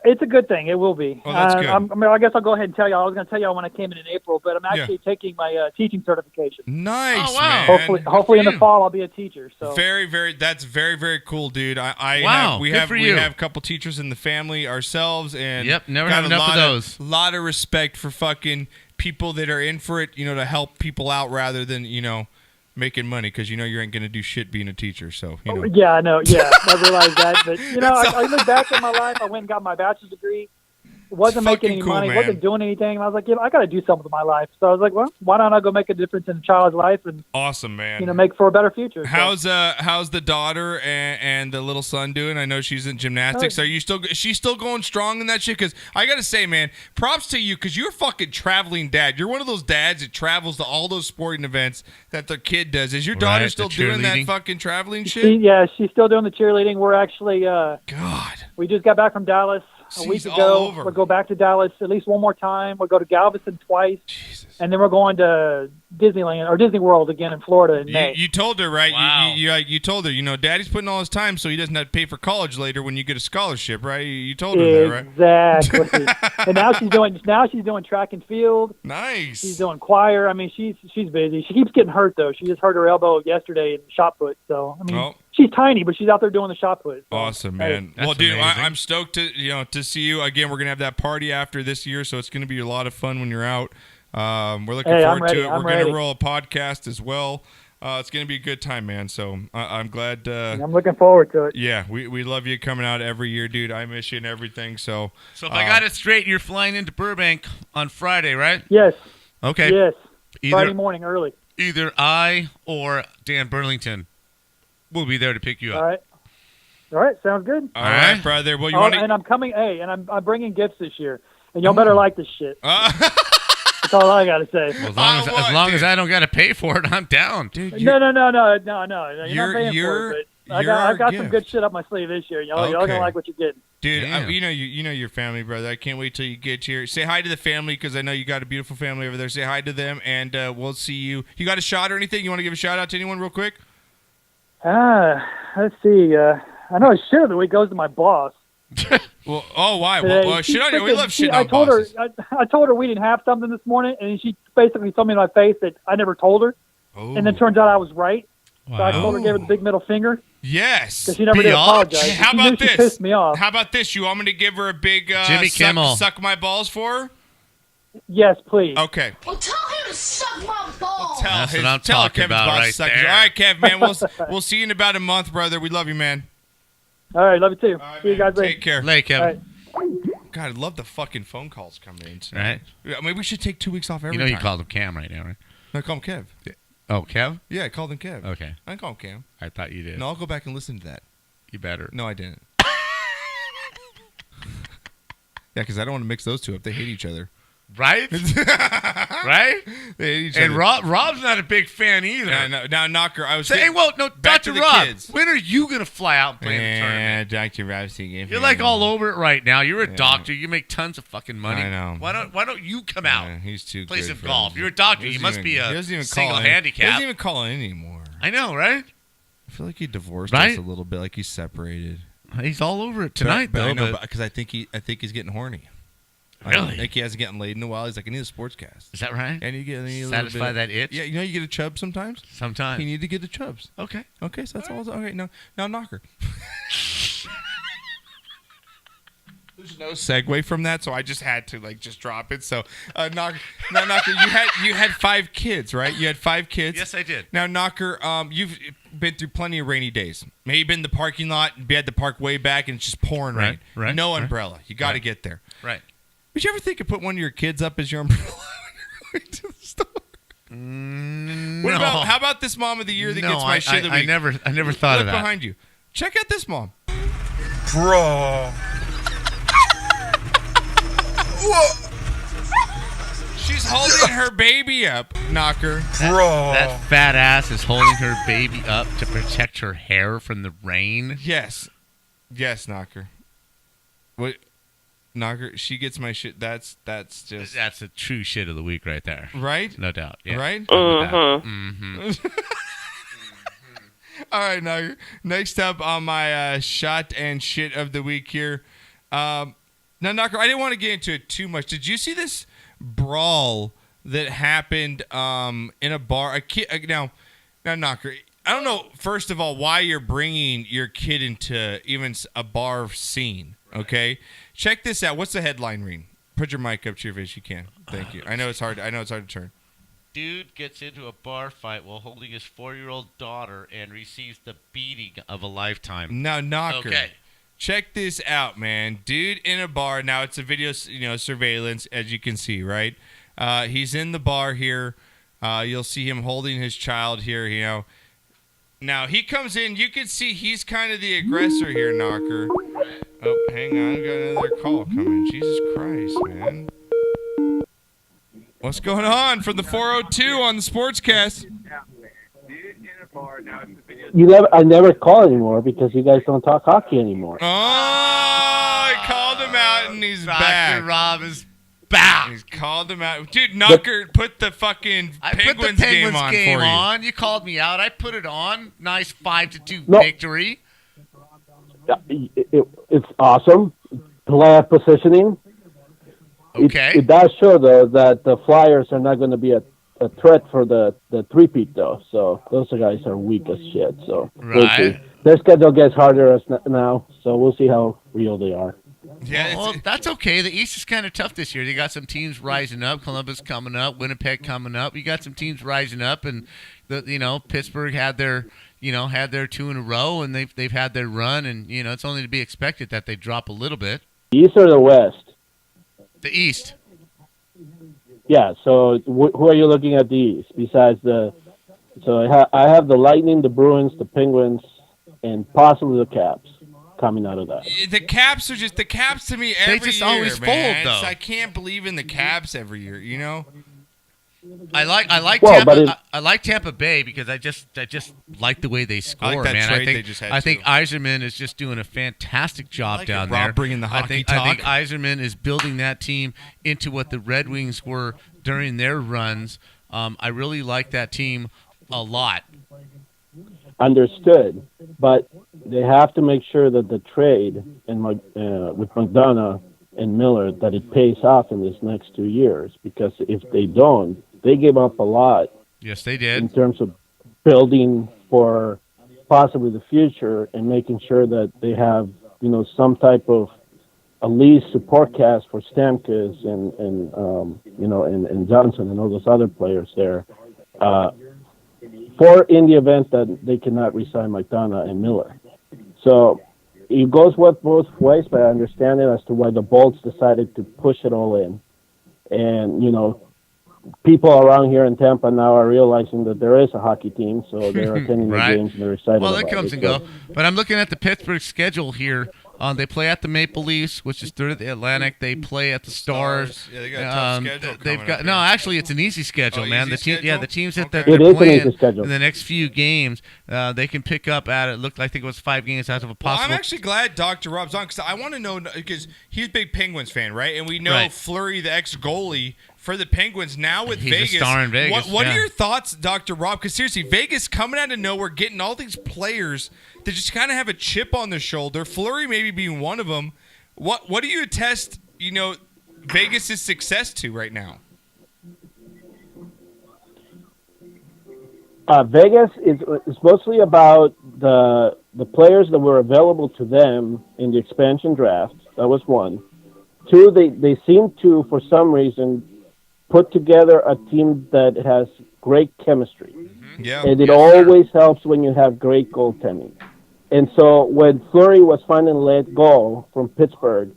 It's a good thing. It will be. Oh, that's good. I guess I'll go ahead and tell you. I was going to tell you when I came in April, but I'm actually taking my teaching certification. Nice, man. Hopefully in the fall I'll be a teacher. So that's very, very cool, dude. We have a couple teachers in the family ourselves, and never had enough of those. A lot of respect for fucking people that are in for it, to help people out rather than making money, because you ain't gonna do shit being a teacher. So yeah, I know. Yeah, I realized that. But I look back at my life. I went and got my bachelor's degree. Wasn't making any money. Man. Wasn't doing anything. And I was like, I got to do something with my life. So I was like, well, why don't I go make a difference in a child's life and awesome, man. Make for a better future. How's the daughter and the little son doing? I know she's in gymnastics. Is she still going strong in that shit? Because I gotta say, man, props to you, because you're a fucking traveling dad. You're one of those dads that travels to all those sporting events that their kid does. Is your daughter still doing that fucking traveling shit? She's still doing the cheerleading. We're actually we just got back from Dallas a week ago. We'll go back to Dallas at least one more time. We'll go to Galveston twice. Jesus. And then we're going to Disneyland or Disney World again in Florida in May. You told her, right? Wow. You told her, Daddy's putting all his time so he doesn't have to pay for college later when you get a scholarship, right? You told her that, right? Exactly. And now she's doing track and field. Nice. She's doing choir. I mean, she's busy. She keeps getting hurt though. She just hurt her elbow yesterday in shot put. So she's tiny, but she's out there doing the shot put. So, Awesome, hey. man. Well, dude, amazing. I'm stoked to see you again. We're gonna have that party after this year, so it's gonna be a lot of fun when you're out. We're looking forward to it. We're gonna roll a podcast as well. It's gonna be a good time, man. So I'm glad. I'm looking forward to it. Yeah, we love you coming out every year, dude. I miss you and everything. So if I got it straight, you're flying into Burbank on Friday, right? Yes. Okay. Yes. Either, Friday morning early. Either I or Dan Burlington will be there to pick you up. All right. All right. Sounds good. All right, brother. Well, you want to? And I'm coming. Hey, and I'm bringing gifts this year, and y'all better like this shit. That's all I gotta say. Well, as long as I don't gotta pay for it, I'm down. Dude, No. You're not paying for it. But I got some good shit up my sleeve this year. Y'all gonna like what you're getting. Dude, you know your family, brother. I can't wait till you get here. Say hi to the family because I know you got a beautiful family over there. Say hi to them, and we'll see you. You got a shot or anything? You want to give a shout out to anyone real quick? Let's see. I know a shit of the week goes to my boss. Well, why? Well, shit on you. We love shit on bosses. bosses. I told her we didn't have something this morning, and she basically told me in my face that I never told her. Oh. And then it turns out I was right. Wow. So I told her, gave her the big middle finger. Yes. Because she never did apologize. Hey, how she about this? She pissed me off. How about this? You want me to give her a big Jimmy Kimmel. suck my balls for her? Yes, please. Okay. Well, tell him to suck my balls. That's what I'm talking Kevin's about boss right sucks. there. All right, Kev, man. We'll see you in about a month, brother. We love you, man. All right, love you too. All right, see you guys later. Take care. Late, Kevin. All right. God, I love the fucking phone calls coming in Right? tonight. Maybe we should take 2 weeks off every time. You called him Cam right now, right? No, I call him Kev. Oh, Kev? Yeah, I called him Kev. Okay. I didn't call him Cam. I thought you did. No, I'll go back and listen to that. You better. No, I didn't. Yeah, because I don't want to mix those two up. They hate each other. Right? Right? They hate each And other. Rob's not a big fan either. Now, Knocker, I was Say, saying, well, no, back Dr. to the Rob, kids. when are you going to fly out and play in the tournament? Dr. Rob's You're like all over it right now. You're a doctor. You make tons of fucking money. I know. Why don't you come out? Yeah, he's too Play good some for golf. him. You're a doctor. He You doesn't must be he a doesn't even single call in. handicap. He doesn't even call in anymore. I know, right? I feel like he divorced Right? us a little bit, like he's separated. He's all over it tonight, but though. I know, because I think he's getting horny. Really? I think he hasn't gotten laid in a while. He's like, I need a sportscast. Is that right? And you get Satisfy that itch? Yeah, you know you get a chub sometimes. Sometimes. You need to get a chubs. Okay. Okay, so that's all. Okay, now Knocker. There's no segue from that, so I just had to just drop it. So, Knocker, you had 5 kids, right? You had 5 kids. Yes, I did. Now, Knocker, you've been through plenty of rainy days. Maybe in the parking lot, be at the park way back, and it's just pouring rain. Right. No umbrella. You got to get there. Right. Would you ever think of putting one of your kids up as your umbrella when you're going to the store? No. How about this mom of the year that gets my shit of the week? I never thought of Look that. behind you. Check out this mom. Bro. She's holding her baby up, Knocker. That fat ass is holding her baby up to protect her hair from the rain. Yes, Knocker. What, Knocker? She gets my shit. That's just That's a true shit of the week right there. right. No doubt. Yeah. Right. Mm-hmm. All right, Knocker. Next up on my shot and shit of the week here. Now, Knocker, I didn't want to get into it too much. Did you see this brawl that happened in a bar? Now, Knocker, I don't know, first of all, why you're bringing your kid into even a bar scene, okay? Check this out. What's the headline read? Put your mic up to your face if you can. Thank you. I know it's hard to turn. Dude gets into a bar fight while holding his 4-year-old daughter and receives the beating of a lifetime. Now, Knocker. Okay. Check this out, man. Dude in a bar. Now, it's a video, surveillance, as you can see, right? He's in the bar here. You'll see him holding his child here, Now, he comes in. You can see he's kind of the aggressor here, Knocker. Oh, hang on. Got another call coming. Jesus Christ, man. What's going on from the 402 on the Sportscast? I never call anymore because you guys don't talk hockey anymore. Oh, I called him out and he's back. Dr. Rob is back. He's called him out. Dude, Knocker put the fucking Penguins game on for you. You called me out. I put it on. Nice 5-2 No. victory. It's awesome. Playoff positioning. Okay. It does show, though, that the Flyers are not going to be a threat for the three-peat, though. So those guys are weak as shit. So we'll see. their schedule gets harder now, so we'll see how real they are. Yeah, well, that's okay. The East is kind of tough this year. They got some teams rising up. Columbus coming up, Winnipeg coming up. You got some teams rising up, and Pittsburgh had their 2 in a row, and they've had their run, and it's only to be expected that they drop a little bit. The East or the West? The East. Yeah. So who are you looking at the East besides the? So I have the Lightning, the Bruins, the Penguins, and possibly the Caps coming out of that. The Caps are just the Caps to me every year. They just always fold, though. I can't believe in the Caps every year. I like Tampa Bay because I just like the way they score, I like that man. trade they just had, I think Yzerman is just doing a fantastic job down there. Rob bringing the hockey I talk. think Yzerman is building that team into what the Red Wings were during their runs. I really like that team a lot. Understood, but they have to make sure that the trade with McDonough and Miller that it pays off in this next 2 years, because if they don't, they give up a lot. Yes, they did. In terms of building for possibly the future and making sure that they have some type of at least support cast for Stamkos and Johnson and all those other players there. For in the event that they cannot re-sign McDonough and Miller. So it goes both ways, but I understand it as to why the Bolts decided to push it all in. And, people around here in Tampa now are realizing that there is a hockey team, so they're attending the games and they're excited about it. Well, it comes and go. But I'm looking at the Pittsburgh schedule here. They play at the Maple Leafs, which is third at the Atlantic. They play at the Stars. Yeah, they got a tough schedule. Actually, it's an easy schedule, man. Easy schedule? The teams that It they're is playing an easy schedule. in the next few games, they can pick up at it. I think it was 5 games out of a possible. Well, I'm actually glad Dr. Rob's on because I want to know because he's a big Penguins fan, right? And we know Fleury, the ex-goalie for the Penguins, now with he's Vegas. a star in Vegas. What are your thoughts, Dr. Rob? Because seriously, Vegas coming out of nowhere, getting all these players that just kind of have a chip on their shoulder. Fleury maybe being one of them. What do you attest, Vegas' success to right now? Vegas is mostly about the players that were available to them in the expansion draft. That was one. Two, they seem to, for some reason, put together a team that has great chemistry. Yeah, and it always helps when you have great goaltending. And so when Fleury was finally let go from Pittsburgh,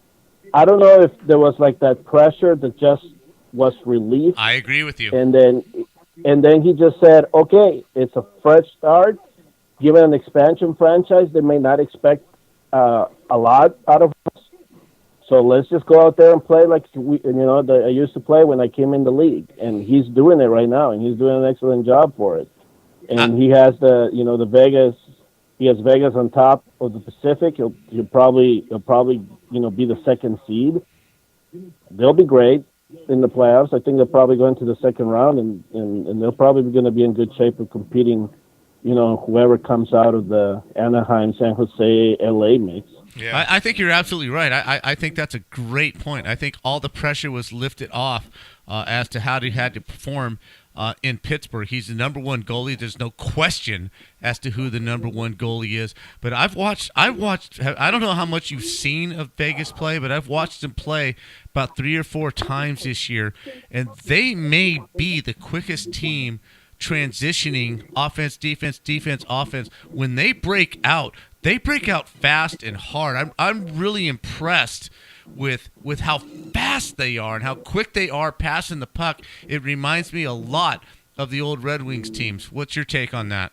I don't know if there was like that pressure that just was relieved. I agree with you. And then he just said, okay, it's a fresh start. Given an expansion franchise, they may not expect a lot out of us. So let's just go out there and play like I used to play when I came in the league. And he's doing it right now, and he's doing an excellent job for it. And he has the Vegas. He has Vegas on top of the Pacific. He'll probably be the second seed. They'll be great in the playoffs. I think they'll probably go into the second round, and they're probably going to be in good shape of competing. Whoever comes out of the Anaheim, San Jose, LA mix. Yeah. I think you're absolutely right. I think that's a great point. I think all the pressure was lifted off as to how he had to perform in Pittsburgh. He's the number one goalie. There's no question as to who the number one goalie is. But I've watched. I don't know how much you've seen of Vegas play, but I've watched them play about 3 or 4 times this year, and they may be the quickest team transitioning offense, defense, offense. When they break out fast and hard. I'm really impressed with how fast they are and how quick they are passing the puck. It reminds me a lot of the old Red Wings teams. What's your take on that?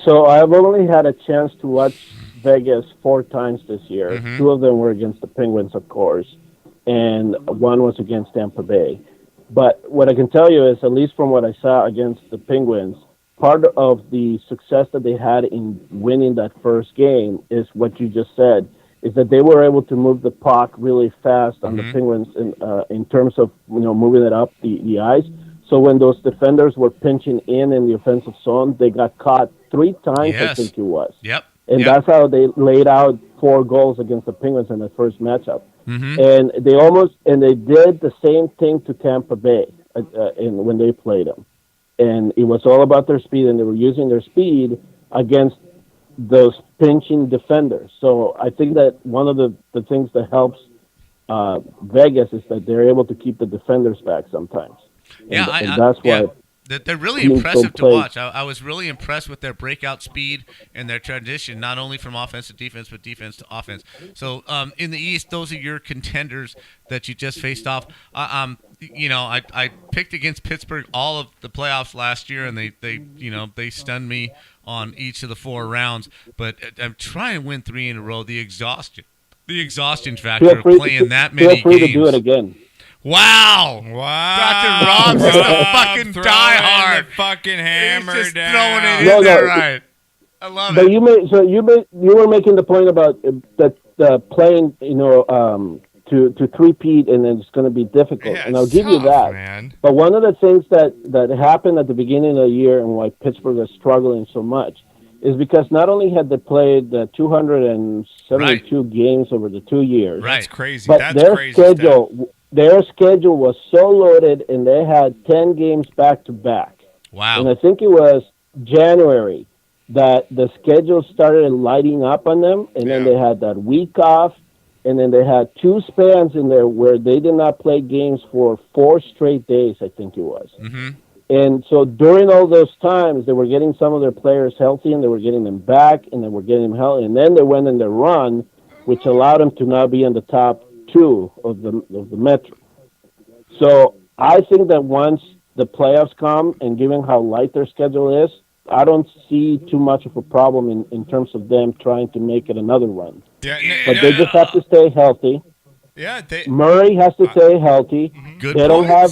So I've only had a chance to watch Vegas 4 times this year. Mm-hmm. 2 of them were against the Penguins, of course, and 1 was against Tampa Bay. But what I can tell you is, at least from what I saw against the Penguins, part of the success that they had in winning that first game is what you just said, is that they were able to move the puck really fast on the Penguins in terms of moving it up the ice. So when those defenders were pinching in the offensive zone, they got caught 3 times, I think it was. Yep. And that's how they laid out 4 goals against the Penguins in the first matchup. Mm-hmm. And they did the same thing to Tampa Bay when they played them. And it was all about their speed, and they were using their speed against those pinching defenders. So I think that one of the things that helps Vegas is that they're able to keep the defenders back sometimes. And that's why. They're really impressive to watch. I was really impressed with their breakout speed and their transition, not only from offense to defense, but defense to offense. So in the East, those are your contenders that you just faced off. I picked against Pittsburgh all of the playoffs last year, and they stunned me on each of the 4 rounds. But I'm trying to win 3 in a row. The exhaustion factor of playing that many games. Feel free to do it again. Wow! Dr. Rob's is the fucking diehard. The fucking hammer He's just down. throwing it in there right. I love but it. You were making the point about that playing, to three-peat, and it's going to be difficult. Yeah, and I'll give you that. Man. But one of the things that happened at the beginning of the year and why Pittsburgh is struggling so much is because not only had they played 272 games over the 2 years, That's crazy. but That's their crazy schedule. Stuff. Their schedule was so loaded, and they had 10 games back-to-back. Wow. And I think it was January that the schedule started lighting up on them, and then they had that week off, and then they had 2 spans in there where they did not play games for 4 straight days, I think it was. Mm-hmm. And so during all those times, they were getting some of their players healthy, and they were getting them back, and they were getting them healthy. And then they went in their run, which allowed them to now be in the top 2 of the Metro. So I think that once the playoffs come, and given how light their schedule is, I don't see too much of a problem in terms of them trying to make it another run. Yeah, but they just have to stay healthy. Yeah, Murray has to stay healthy. They don't have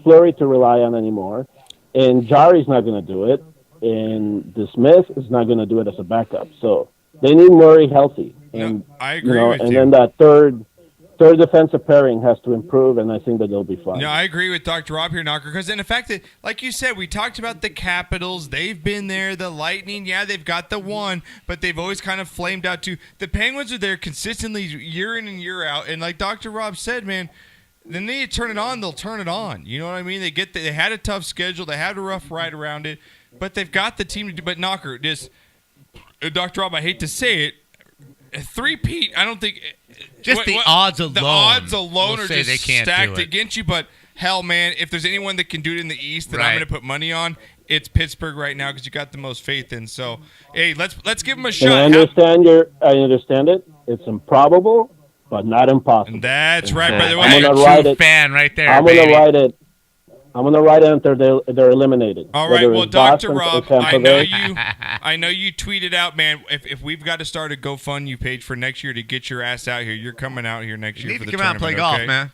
Fleury to rely on anymore, and Jari's not going to do it, and the Smith is not going to do it as a backup. So they need Murray healthy, and I agree with you. And then that third defensive pairing has to improve, and I think that they'll be fine. No, I agree with Dr. Rob here, Knocker, because in the fact that, like you said, we talked about the Capitals. They've been there. The Lightning, yeah, they've got the one, but they've always kind of flamed out too. The Penguins are there consistently year in and year out, and like Dr. Rob said, man, then they turn it on, they'll turn it on. You know what I mean? They had a tough schedule. They had a rough ride around it, but they've got the team to do. But Knocker, Dr. Rob, I hate to say it, a three-peat, I don't think – odds alone. The odds alone will are say just they can't stacked do it. against you. But hell, man, if there's anyone that can do it in the East that I'm Right. going to put money on, it's Pittsburgh right now because you got the most faith in. So, hey, let's give them a And shot. I understand it. It's improbable, but not impossible. That's right, brother. I'm gonna write it. Fan right there, I'm baby. gonna write it. I'm gonna write it until they're eliminated. All right, Whether well, it's Dr. Boston or Rob, Tampa Bay. I know you tweeted out, man. If we've got to start a GoFundMe page for next year to get your ass out here, you're coming out here next year need for to the come out and play tournament, golf, okay? man.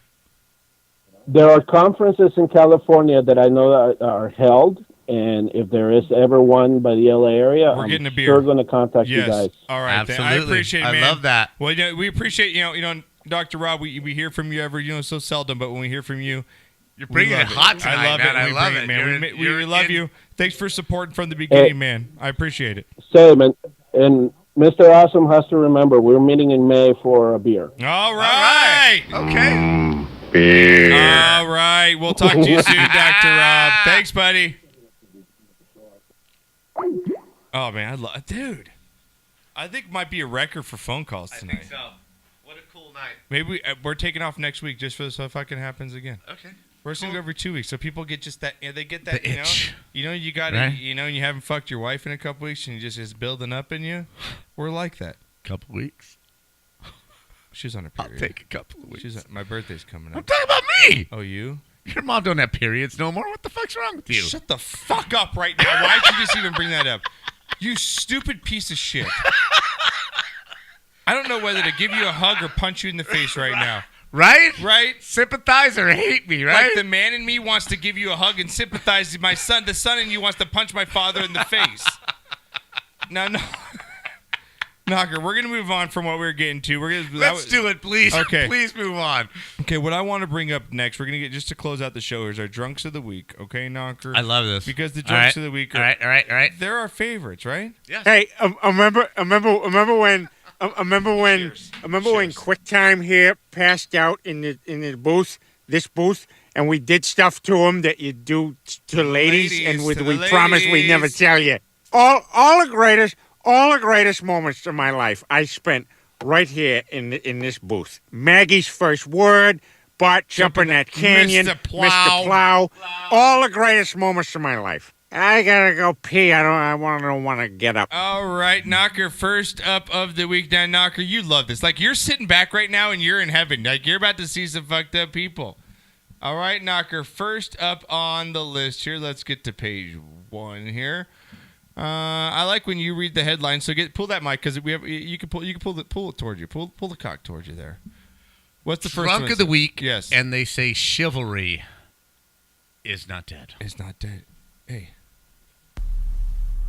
There are conferences in California that I know are held, and if there is ever one by the LA area, We're I'm getting a beer. sure going to contact you Yes. guys. All right. I Absolutely. appreciate it, I man. love that. Well, we appreciate, Dr. Rob, we hear from you so seldom, but when we hear from you, You're bringing it hot tonight, I love man. it. I We love bring it. man. You're We love in- you. Thanks for supporting from the beginning, man. I appreciate it. Same, and Mr. Awesome has to remember we're meeting in May for a beer. All right. Okay. Beer. All right. We'll talk to you soon, Dr. Rob. Thanks, buddy. Oh, man. Dude. I think it might be a record for phone calls tonight. I think so. What a cool night. Maybe we're taking off next week just for this if fucking happens again. Okay. We're just gonna go every 2 weeks, so people get just that. They get that. The itch. You got Right. it. And you haven't fucked your wife in a couple weeks, and you just it's building up in you. We're like that. Couple weeks. She's on her I'll period. take a couple of weeks. My birthday's coming up. I'm talking about me. Oh, you? Your mom don't have periods no more. What the fuck's wrong with you? Shut the fuck up right now. Why'd you just even bring that up? You stupid piece of shit. I don't know whether to give you a hug or punch you in the face right now. Right? Right? Sympathize or hate me, right? Like the man in me wants to give you a hug and sympathize with my son. The son in you wants to punch my father in the face. No. Knocker, we're going to move on from what we were getting to. Let's do it, please. Okay. Please move on. Okay, what I want to bring up next, we're going to get just to close out the show, is our Drunks of the Week. Okay, Knocker? I love this. Because the Drunks of the Week are... All right. They're our favorites, right? Yes. Hey, I remember when QuickTime here passed out in the booth, this booth, and we did stuff to him that you do to ladies, and to we the promised we'd never ladies. tell you. all the greatest moments of my life I spent right here in this booth. Maggie's first word, Bart jumping that canyon, Mr. Plow. all the greatest moments of my life. I gotta go pee. I don't want to get up. All right, Knocker, first up of the week. Now, Knocker, you love this. Like, you're sitting back right now and you're in heaven. Like, you're about to see some fucked up people. All right, Knocker, first up on the list here. Let's get to page 1 here. I like when you read the headline. So pull that mic because you can pull it towards you. Pull the cock towards you there. What's the first one? Drunk of the week. Yes. And they say chivalry is not dead. It's not dead. Hey.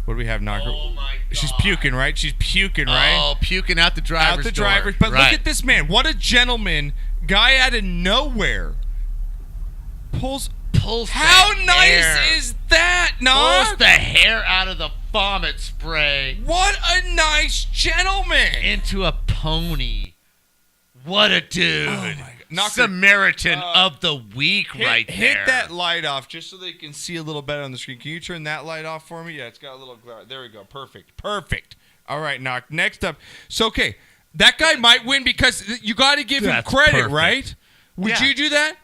What do we have, Knocker? Oh, my God. She's puking, right? She's puking, right? Oh, puking out the driver's door. But right. look at this man. What a gentleman. Guy out of nowhere. Pulls How nice hair. is that, Knock? Pulls the hair out of the vomit spray. What a nice gentleman. Into a pony. What a dude. Oh, my God. Knocker, Samaritan of the week right there. Hit that light off just so they can see a little better on the screen. Can you turn that light off for me? Yeah, it's got a little glare. There we go. Perfect. All right, Knock. Next up. So, okay, that guy might win because you got to give him credit, perfect. right? Would you do that?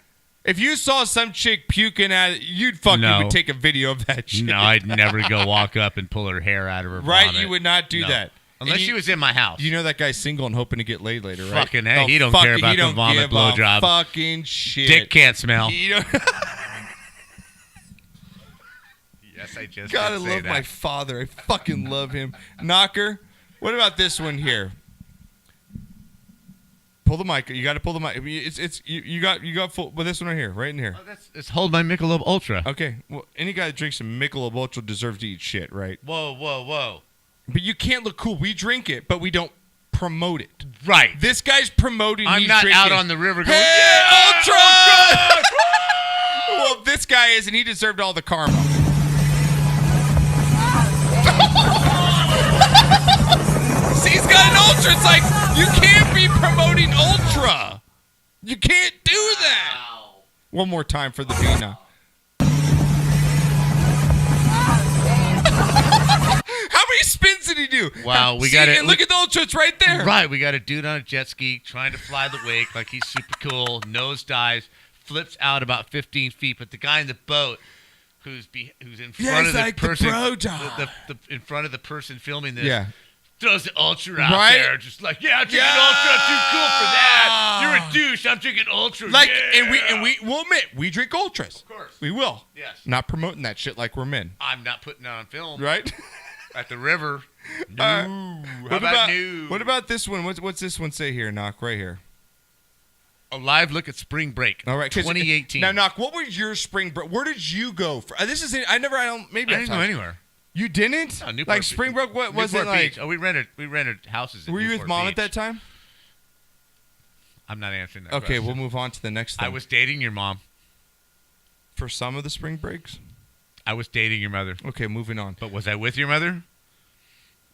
If you saw some chick puking at it, you'd would take a video of that shit. No, I'd never go walk up and pull her hair out of her Right, vomit. you would not do that. Unless she was in my house. You know that guy's single and hoping to get laid later, right? Fucking hey, he don't care about the vomit blowjob. Fucking shit. Dick can't smell. Yes, I just gotta did say love that. my father. I fucking love him. Knocker, what about this one here? Pull the mic. You got to pull the mic. You got full. Well, this one right here, right in here. Oh, it's hold my Michelob Ultra. Okay. Well, any guy that drinks some Michelob Ultra deserves to eat shit, right? Whoa. But you can't look cool. We drink it, but we don't promote it. Right. This guy's promoting. I'm he's not drinking. out on the river going, Hey, Ultra! Well, this guy is, and he deserved all the karma. See, he's got an Ultra. It's like, you can't be promoting Ultra. You can't do that. One more time for the Bina. How many spins did he do? Wow, we got it. And look at the Ultra. It's right there. Right, we got a dude on a jet ski trying to fly the wake like he's super cool. Nose dives, flips out about 15 feet. But the guy in the boat, who's in front of the person, in front of the person filming this, throws the Ultra out there, just like, I'm drinking Ultra. I'm too cool for that. You're a douche. I'm drinking Ultra. Like, and we'll admit we drink Ultras. Of course, we will. Yes, not promoting that shit like we're men. I'm not putting it on film. Right. At the river. No. What about this one? What's this one say here, Knock? Right here. A live look at spring break. All right, 2018. Now, Knock, what was your spring break? Where did you go? This is it. I didn't go anywhere. You didn't? No, Newport like Beach. spring break? What was it Newport like? Beach. Oh, we rented houses. Were you Newport with Mom Beach. at that time? I'm not answering that. Okay, question. we'll move on to the next thing. I was dating your mom. For some of the spring breaks? I was dating your mother. Okay, moving on. But was I with your mother?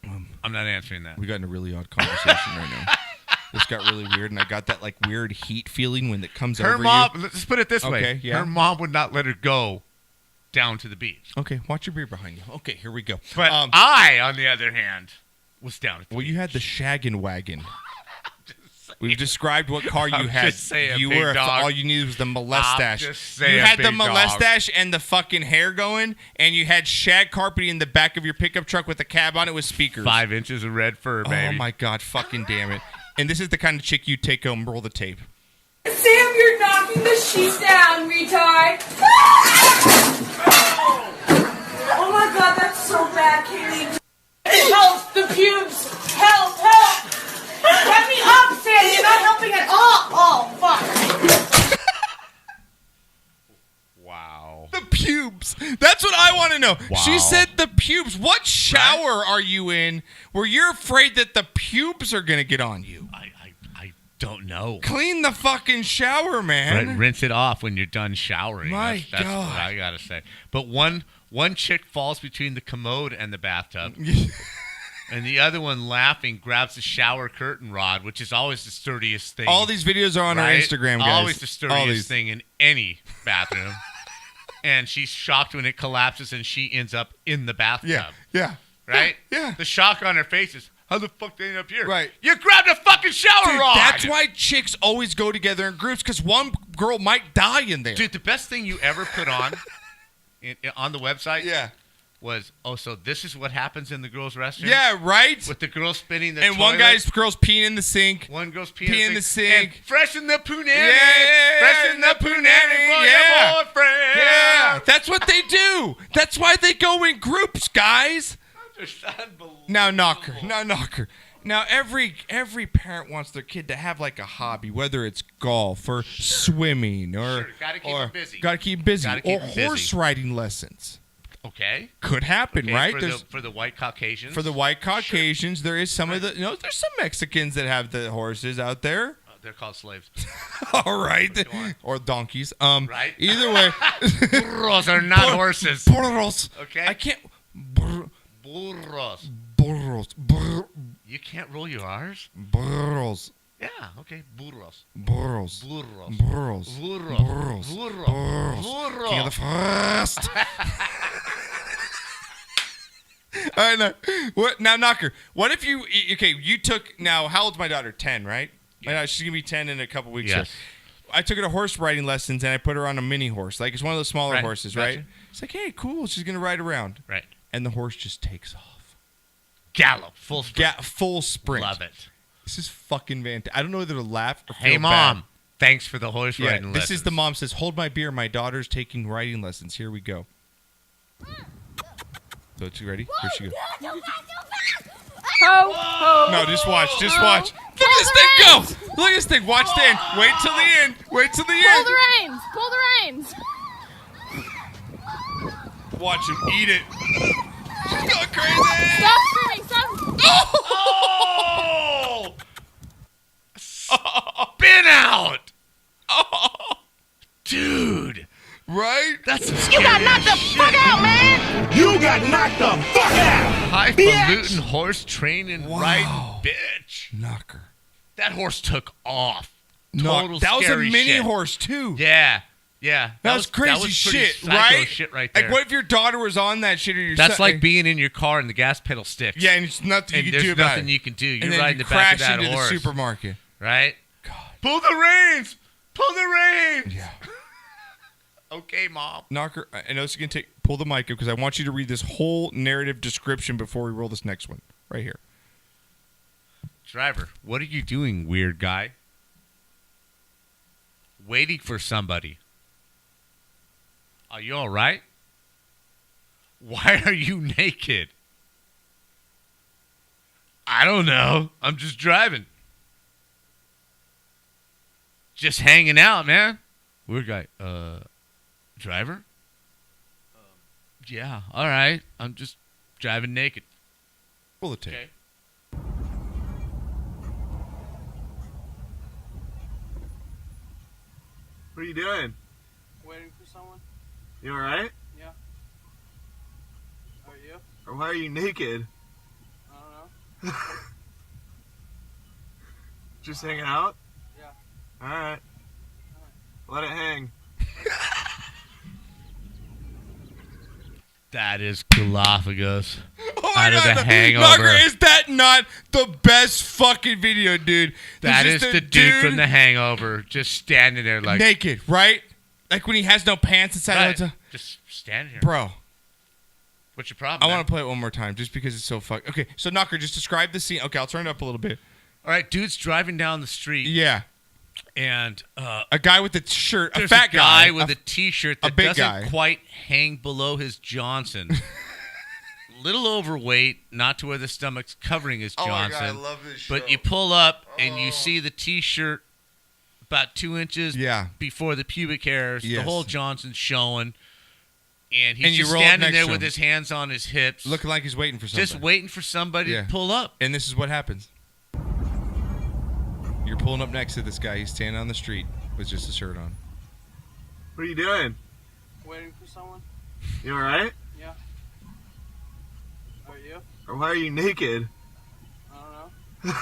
I'm not answering that. We got in a really odd conversation right now. This got really weird, and I got that like weird heat feeling when it comes over Her mom, you. let's put it this way. Okay, yeah. Her mom would not let her go down to the beach. Okay, watch your beer behind you. Okay, here we go. But I, on the other hand, was down at the beach. You had the shaggin' wagon. We've described what car you I'm had. just saying, you big were dog. all you needed was the molestache. just saying, you had the big dog. molestache and the fucking hair going, and you had shag carpeting in the back of your pickup truck with a cab on it with speakers. 5 inches of red fur, baby. Oh my god, fucking damn it! And this is the kind of chick you take home, roll the tape. Sam, you're knocking the sheet down, retard. Oh my god, that's so bad, Katie. Help, the pubes. Help. Let me up, Sam. You're not helping at all. Oh, fuck. Wow. The pubes. That's what I want to know. Wow. She said the pubes. What shower are you in where you're afraid that the pubes are going to get on you? I don't know. Clean the fucking shower, man. Right, rinse it off when you're done showering. My that's God. what I gotta say. But one chick falls between the commode and the bathtub, and the other one, laughing, grabs the shower curtain rod, which is always the sturdiest thing. All these videos are on our right? Instagram, guys. Always the sturdiest thing in any bathroom. And she's shocked when it collapses and she ends up in the bathtub. Yeah. right? Yeah. The shock on their faces. How the fuck they end up here? Right. You grabbed a fucking shower Dude, rod. that's why chicks always go together in groups, because one girl might die in there. Dude, the best thing you ever put on on the website was, so this is what happens in the girls' restroom? Yeah, right? With the girl spinning the and toilet. one girl's peeing in the sink. One girl's peeing in the sink. And fresh in the punani. Yeah. Fresh in the punani for your boyfriend. Yeah. That's what they do. That's why they go in groups, guys. Just unbelievable. Now, knocker. Now, every parent wants their kid to have like a hobby, whether it's golf or swimming or Gotta keep them busy. Gotta keep busy. Gotta keep or 'em busy. horse riding lessons. Okay. Could happen, Okay, right? For the white Caucasians. For the white Caucasians, there is some of the there's some Mexicans that have the horses out there. They're called slaves. All right. Or donkeys. Right. Either way. Burros are not horses. Burros. Okay. I can't. Burros. Burros. You can't roll your R's? Burros. Yeah, okay. Burros. Burros. Burros. Burros. Burros. Burros. Burros. Burros. Burros. King of the forest. All right, now, now, Knocker, what if you took, now, how old's my daughter? 10, right? Yeah. She's going to be 10 in a couple weeks. Yes. Here. I took her to horse riding lessons, and I put her on a mini horse. Like, it's one of those smaller horses, Gotcha. right? It's like, hey, cool, she's going to ride around. Right. And the horse just takes off. Gallop. Full sprint. Full sprint. Love it. This is fucking fantastic. I don't know whether to laugh or Hey, feel Mom. bad. Thanks for the horse riding This lessons. is the mom says, hold my beer. My daughter's taking riding lessons. Here we go. So, you ready? Here she goes. No, just watch. Just watch. Look at this thing go. Look at this thing. Watch the end. Wait till the end. Wait till the end. Pull the reins. Pull the reins. Watch him eat it. She's going crazy. Stop screaming. Stop. Oh! Spin out! Oh! Dude. Right? That's some You got knocked the fuck out, man! You got knocked the fuck out! Highfalutin horse training riding bitch. Knocker. That horse took off. No, Total that was a scary mini shit. horse, too. Yeah. Yeah. That was crazy pretty shit, psycho right? Shit right there. Like, what if your daughter was on that shit or your That's son? like being in your car and the gas pedal sticks. Yeah, and it's nothing you can there's do about nothing it. you can do. You're and then riding you the back of crash that into horse. the supermarket. Right? God. Pull the reins! Pull the reins! Yeah. Okay, Mom. Knocker, I know it's going to pull the mic up because I want you to read this whole narrative description before we roll this next one. Right here. Driver, what are you doing, weird guy? Waiting for somebody. Are you all right? Why are you naked? I don't know. I'm just driving. Just hanging out, man. Weird guy. Driver? Yeah, all right. I'm just driving naked. Pull the tape. Okay. What are you doing? Waiting for someone? You alright? Yeah. Are you? Or why are you naked? I don't know. Just hanging out? Yeah. Alright. Let it hang. That is Galapagos. Oh my out of God, the Hangover. Knocker, is that not the best fucking video, dude? That There's is just the a dude from the Hangover, just standing there like naked, right? Like when he has no pants inside. Right. The Just standing here. bro. What's your problem? I man? want to play it one more time just because it's so fuck. Okay, so Knocker, just describe the scene. Okay, I'll turn it up a little bit. All right, dude's driving down the street. Yeah. And a guy with a shirt, a there's fat a guy guy with a T-shirt a that big doesn't guy. quite hang below his Johnson. Little overweight, not to where the stomach's covering his Oh my Johnson. God, I love this show. But you pull up and you see the T-shirt about 2 inches before the pubic hairs. Yes. The whole Johnson's showing. And he's And you just roll up standing next there to with him. his hands on his hips. Looking like he's waiting for something. Just waiting for somebody to pull up. And this is what happens. You're pulling up next to this guy. He's standing on the street with just a shirt on. What are you doing? Waiting for someone? You alright? Yeah. Are you? Or why are you naked? I don't know.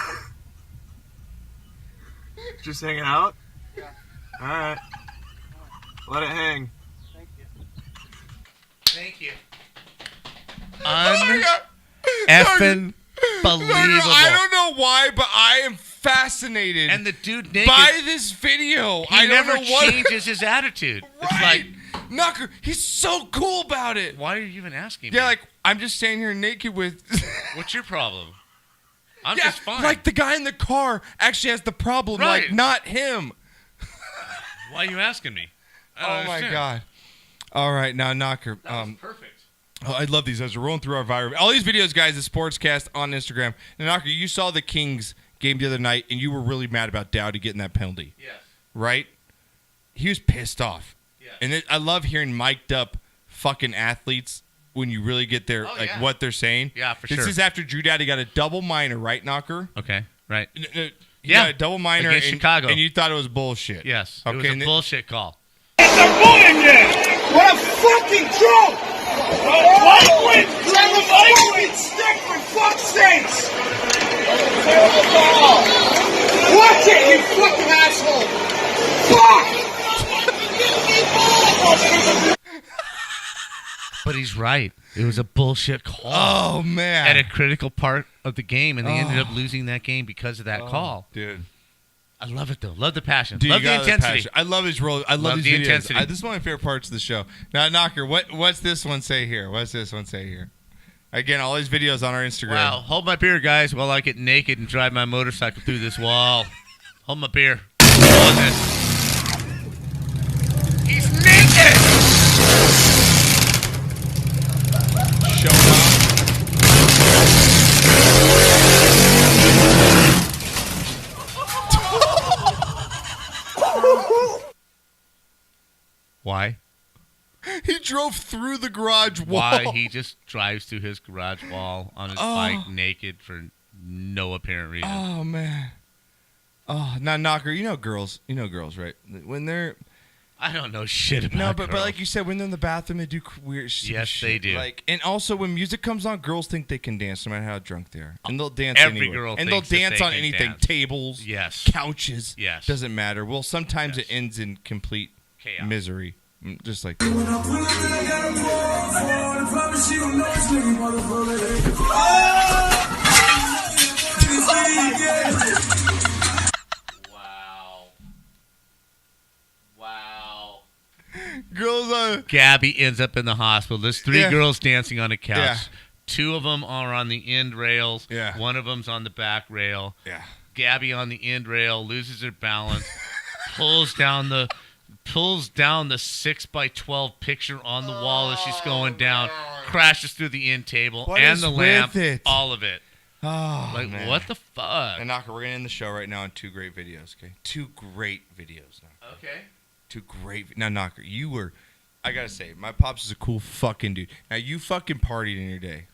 Just hanging out? Yeah. Alright. Let it hang. Thank you. Thank you. Oh my God. effing believable. No, I don't know why, but I am fascinated. And the dude naked by this video. He never changes his attitude. Right. It's like Knocker, he's so cool about it. Why are you even asking Yeah, me? like I'm just standing here naked with. What's your problem? I'm yeah, just fine. Like the guy in the car actually has the problem, Right. like not him. Why are you asking me? I don't Oh my understand. God! All right, now Knocker. That was perfect. Oh, I love these as we're rolling through our viral. All these videos, guys, the Sportscast on Instagram. Now, Knocker, you saw the Kings game the other night, and you were really mad about Dowdy getting that penalty. Yes. Right? He was pissed off. Yes. And I love hearing mic'd up fucking athletes when you really get their what they're saying. Yeah, for This sure. is after Drew Dowdy got a double minor, right, Knocker? Okay, right. He Yeah, got a double minor against Chicago. and you thought it was bullshit. Yes. Okay. It was and a bullshit call. It's a bullying game! What a fucking joke! Language! Language! Stick for fuck's sakes! Watch it, you fucking asshole! Fuck! But he's right. It was a bullshit call. Oh, man. At a critical part of the game, and they ended up losing that game because of that call. Dude. I love it, though. Love the passion. Dude, love you the got intensity. passion. I love his role. I love these the videos. intensity. This is one of my favorite parts of the show. Now, Knocker, what's this one say here? What's this one say here? Again, all these videos on our Instagram. Wow. Hold my beer, guys, while I get naked and drive my motorcycle through this wall. Hold my beer. He's naked! Showing off. Why? He drove through the garage wall. Why he just drives through his garage wall on his bike naked for no apparent reason. Oh, man. Oh, now, Knocker, you know girls, right? When they're... I don't know shit about No, but girls. like you said, when they're in the bathroom, they do weird shit. Yes, they do. Like, and also when music comes on, girls think they can dance no matter how drunk they are, and they'll dance Every anywhere. girl and they'll thinks that dance they on can anything, dance. tables, Yes. couches, Yes. doesn't matter. Well, sometimes it ends in complete chaos. misery, just like. Wow. Girls on. Gabby ends up in the hospital. There's three Yeah. girls dancing on a couch. Yeah. Two of them are on the end rails. Yeah. One of them's on the back rail. Yeah. Gabby on the end rail loses her balance, pulls down the 6x12 picture on the wall as she's going down, crashes through the end table What and is the with lamp, it? all of it. Oh, Like, man. what the fuck? And Knocker, we're gonna end the show right now on two great videos. Okay, two great videos now. Okay. Two great. Now, Knocker, you were. I gotta say, my pops is a cool fucking dude. Now, you fucking partied in your day.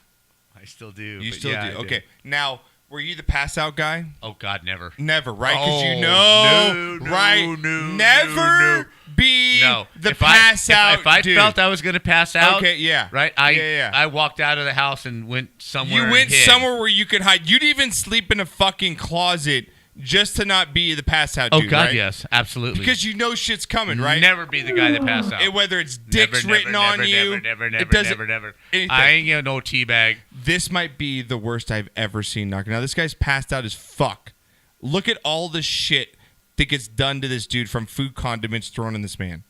I still do. You but still yeah, do. I Okay. Now, were you the pass out guy? Oh, God, never. Never, right? Because Oh, you know, no, right? Never be No. the If pass out. If I dude. felt I was going to pass out, Okay, yeah. right? Yeah. I walked out of the house and went somewhere. You and went hid. somewhere where you could hide. You'd even sleep in a fucking closet just to not be the pass out Oh, dude, God, right? yes. Absolutely. Because you know shit's coming, right? Never be the guy that passed out. Whether it's dicks Never, written never, on never, you. Never, it never, doesn't- never. anything. I ain't getting no teabag. This might be the worst I've ever seen Knocker. Now, this guy's passed out as fuck. Look at all the shit that gets done to this dude from food condiments thrown in this man.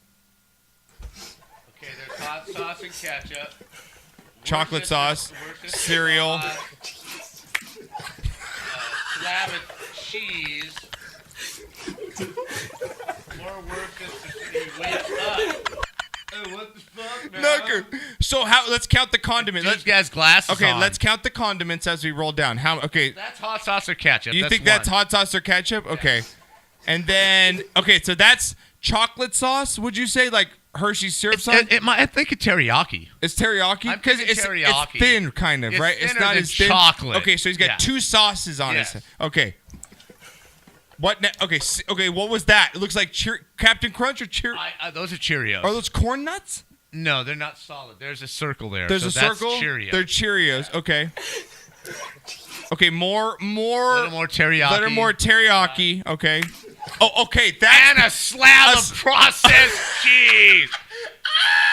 Okay, there's hot sauce and ketchup. Chocolate sauce, cereal. Slab of cheese. More Worcestershire. He wakes up. Hey, what the fuck, man? Knocker. So let's count the condiments. This guy's glasses Okay, on. let's count the condiments as we roll down. Okay. That's hot sauce or ketchup. You think one. that's hot sauce or ketchup? Okay. And then, so that's chocolate sauce, would you say? Like Hershey's syrup sauce? I think it's teriyaki. It's teriyaki? I'm Because thinking it's teriyaki. thin, kind of, It's right? It's thinner not than as thin. chocolate. Okay, so he's got Yeah. two sauces on Yes. it. Okay. What? Okay, what was that? It looks like Captain Crunch or those are Cheerios. Are those corn nuts? No, they're not solid. There's a circle there. There's so a that's circle? Cheerios. They're Cheerios. Okay. Okay, more. A little more teriyaki. Little more teriyaki. Okay. Oh, okay. That's And a slab of processed cheese.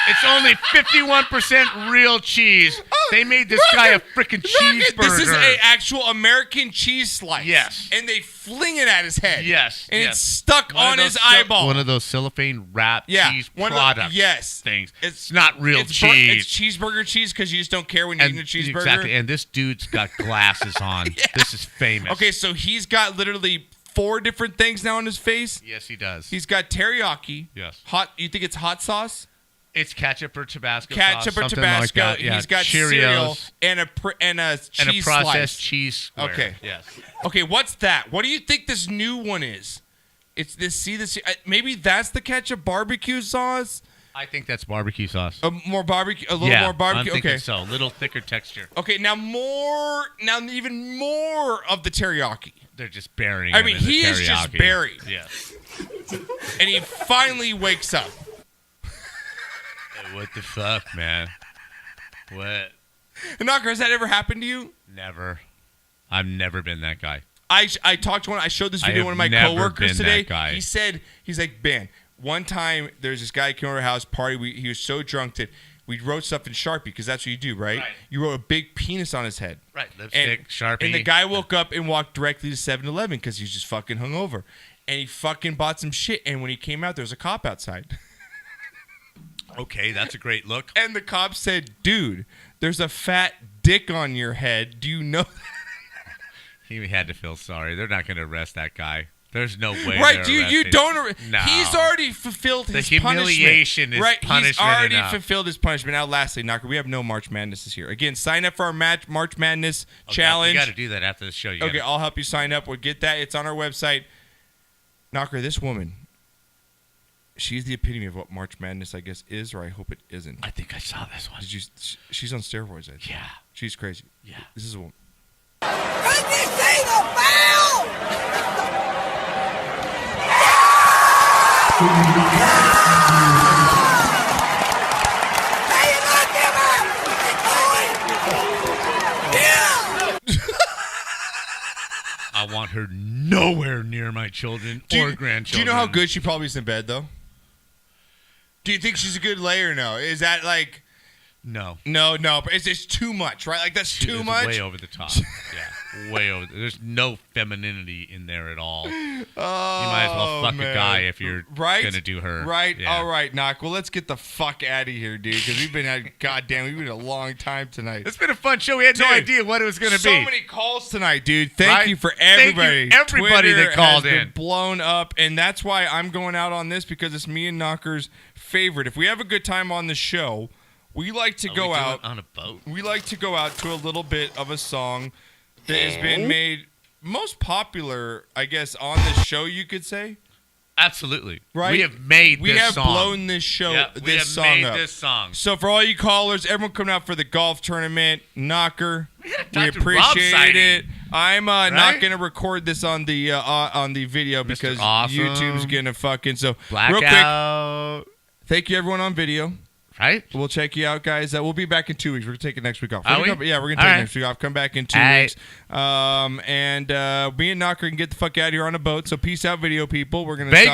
It's only 51% real cheese. They made this guy a freaking cheeseburger. This is an actual American cheese slice. Yes. And they fling it at his head. Yes. And yes. it's stuck One on of those his eyeball. One of those cellophane wrapped cheese one of products. yes. Things. It's not real it's cheese. It's cheeseburger cheese because you just don't care when you're eating a cheeseburger. Exactly. And this dude's got glasses on. Yeah. This is famous. Okay, so he's got literally 4 different things now on his face. Yes, he does. He's got teriyaki. Yes. Hot. You think it's hot sauce? It's ketchup or Tabasco Ketchup sauce, or something Tabasco. Like that. Yeah. He's got Cheerios cereal and a cheese and a processed slice. cheese square. Okay. Yes. Okay, what's that? What do you think this new one is? It's this. See this? Maybe that's the ketchup barbecue sauce. I think that's barbecue sauce. More barbecue. A little yeah, more barbecue. I'm thinking Okay. so. A little thicker texture. Okay. Now even more of the teriyaki. They're just burying. I mean, him in the he is teriyaki. just buried. Yes. And he finally wakes up. Hey, what the fuck, man? What? Knocker, has that ever happened to you? Never. I've never been that guy. I talked to one. I showed this video to one of my never coworkers been today. that guy. He said he's like, Ben. One time there's this guy came over to our house party. He was so drunk that we wrote stuff in Sharpie because that's what you do, right? You wrote a big penis on his head. Right, lipstick, Sharpie. And the guy woke up and walked directly to 7-Eleven because he was just fucking hungover. And he fucking bought some shit. And when he came out, there was a cop outside. Okay, that's a great look. And the cop said, dude, there's a fat dick on your head. Do you know that? He had to feel sorry. They're not going to arrest that guy. There's no way. Right, you don't. No. He's already fulfilled his humiliation punishment. is punishment He's already enough. fulfilled his punishment. Now, lastly, Knocker, we have no March Madness this year. Again, sign up for our March Madness challenge. You got to do that after the show. Okay, I'll help you sign up. We'll get that. It's on our website. Knocker, this woman, she's the epitome of what March Madness, I guess, is, or I hope it isn't. I think I saw this one. Did you? She's on steroids. I think. Yeah. She's crazy. Yeah. This is a woman. Can you see the foul? I want her nowhere near my children or grandchildren. Do you know how good she probably is in bed, though? Do you think she's a good layer or no? Is that like... No. No. But it's just too much, right? Like, that's too much? Way over the top. Yeah, way over. There's no femininity in there at all. You might as well fuck a guy if you're going to do her. Right? Yeah. All right, Knock. Well, let's get the fuck out of here, dude, because we've been a long time tonight. It's been a fun show. We had no idea what it was going to be. So many calls tonight, dude. Thank you for everybody. Thank you, everybody Twitter that called has in. been blown up, and that's why I'm going out on this, because it's me and Knocker's favorite. If we have a good time on the show, we like to go out on a boat. We like to go out to a little bit of a song that has been made most popular, I guess, on this show, you could say. Absolutely. Right? We have made we this have song. blown this show, Yeah, we this have song made up. this song. So for all you callers, everyone coming out for the golf tournament, Knocker, we Dr. Rob appreciate sighting. it. I'm not Right? going to record this on the video because Awesome. YouTube's going to fucking real Blackout. quick. Thank you everyone on video. Right? We'll check you out, guys. We'll be back in 2 weeks. We're going to take it next week off. Are we? Yeah, we're going to All take right. next week off. Come back in 2 All weeks. And me and Knocker can get the fuck out of here on a boat. So peace out, video people. We're going to Vegas.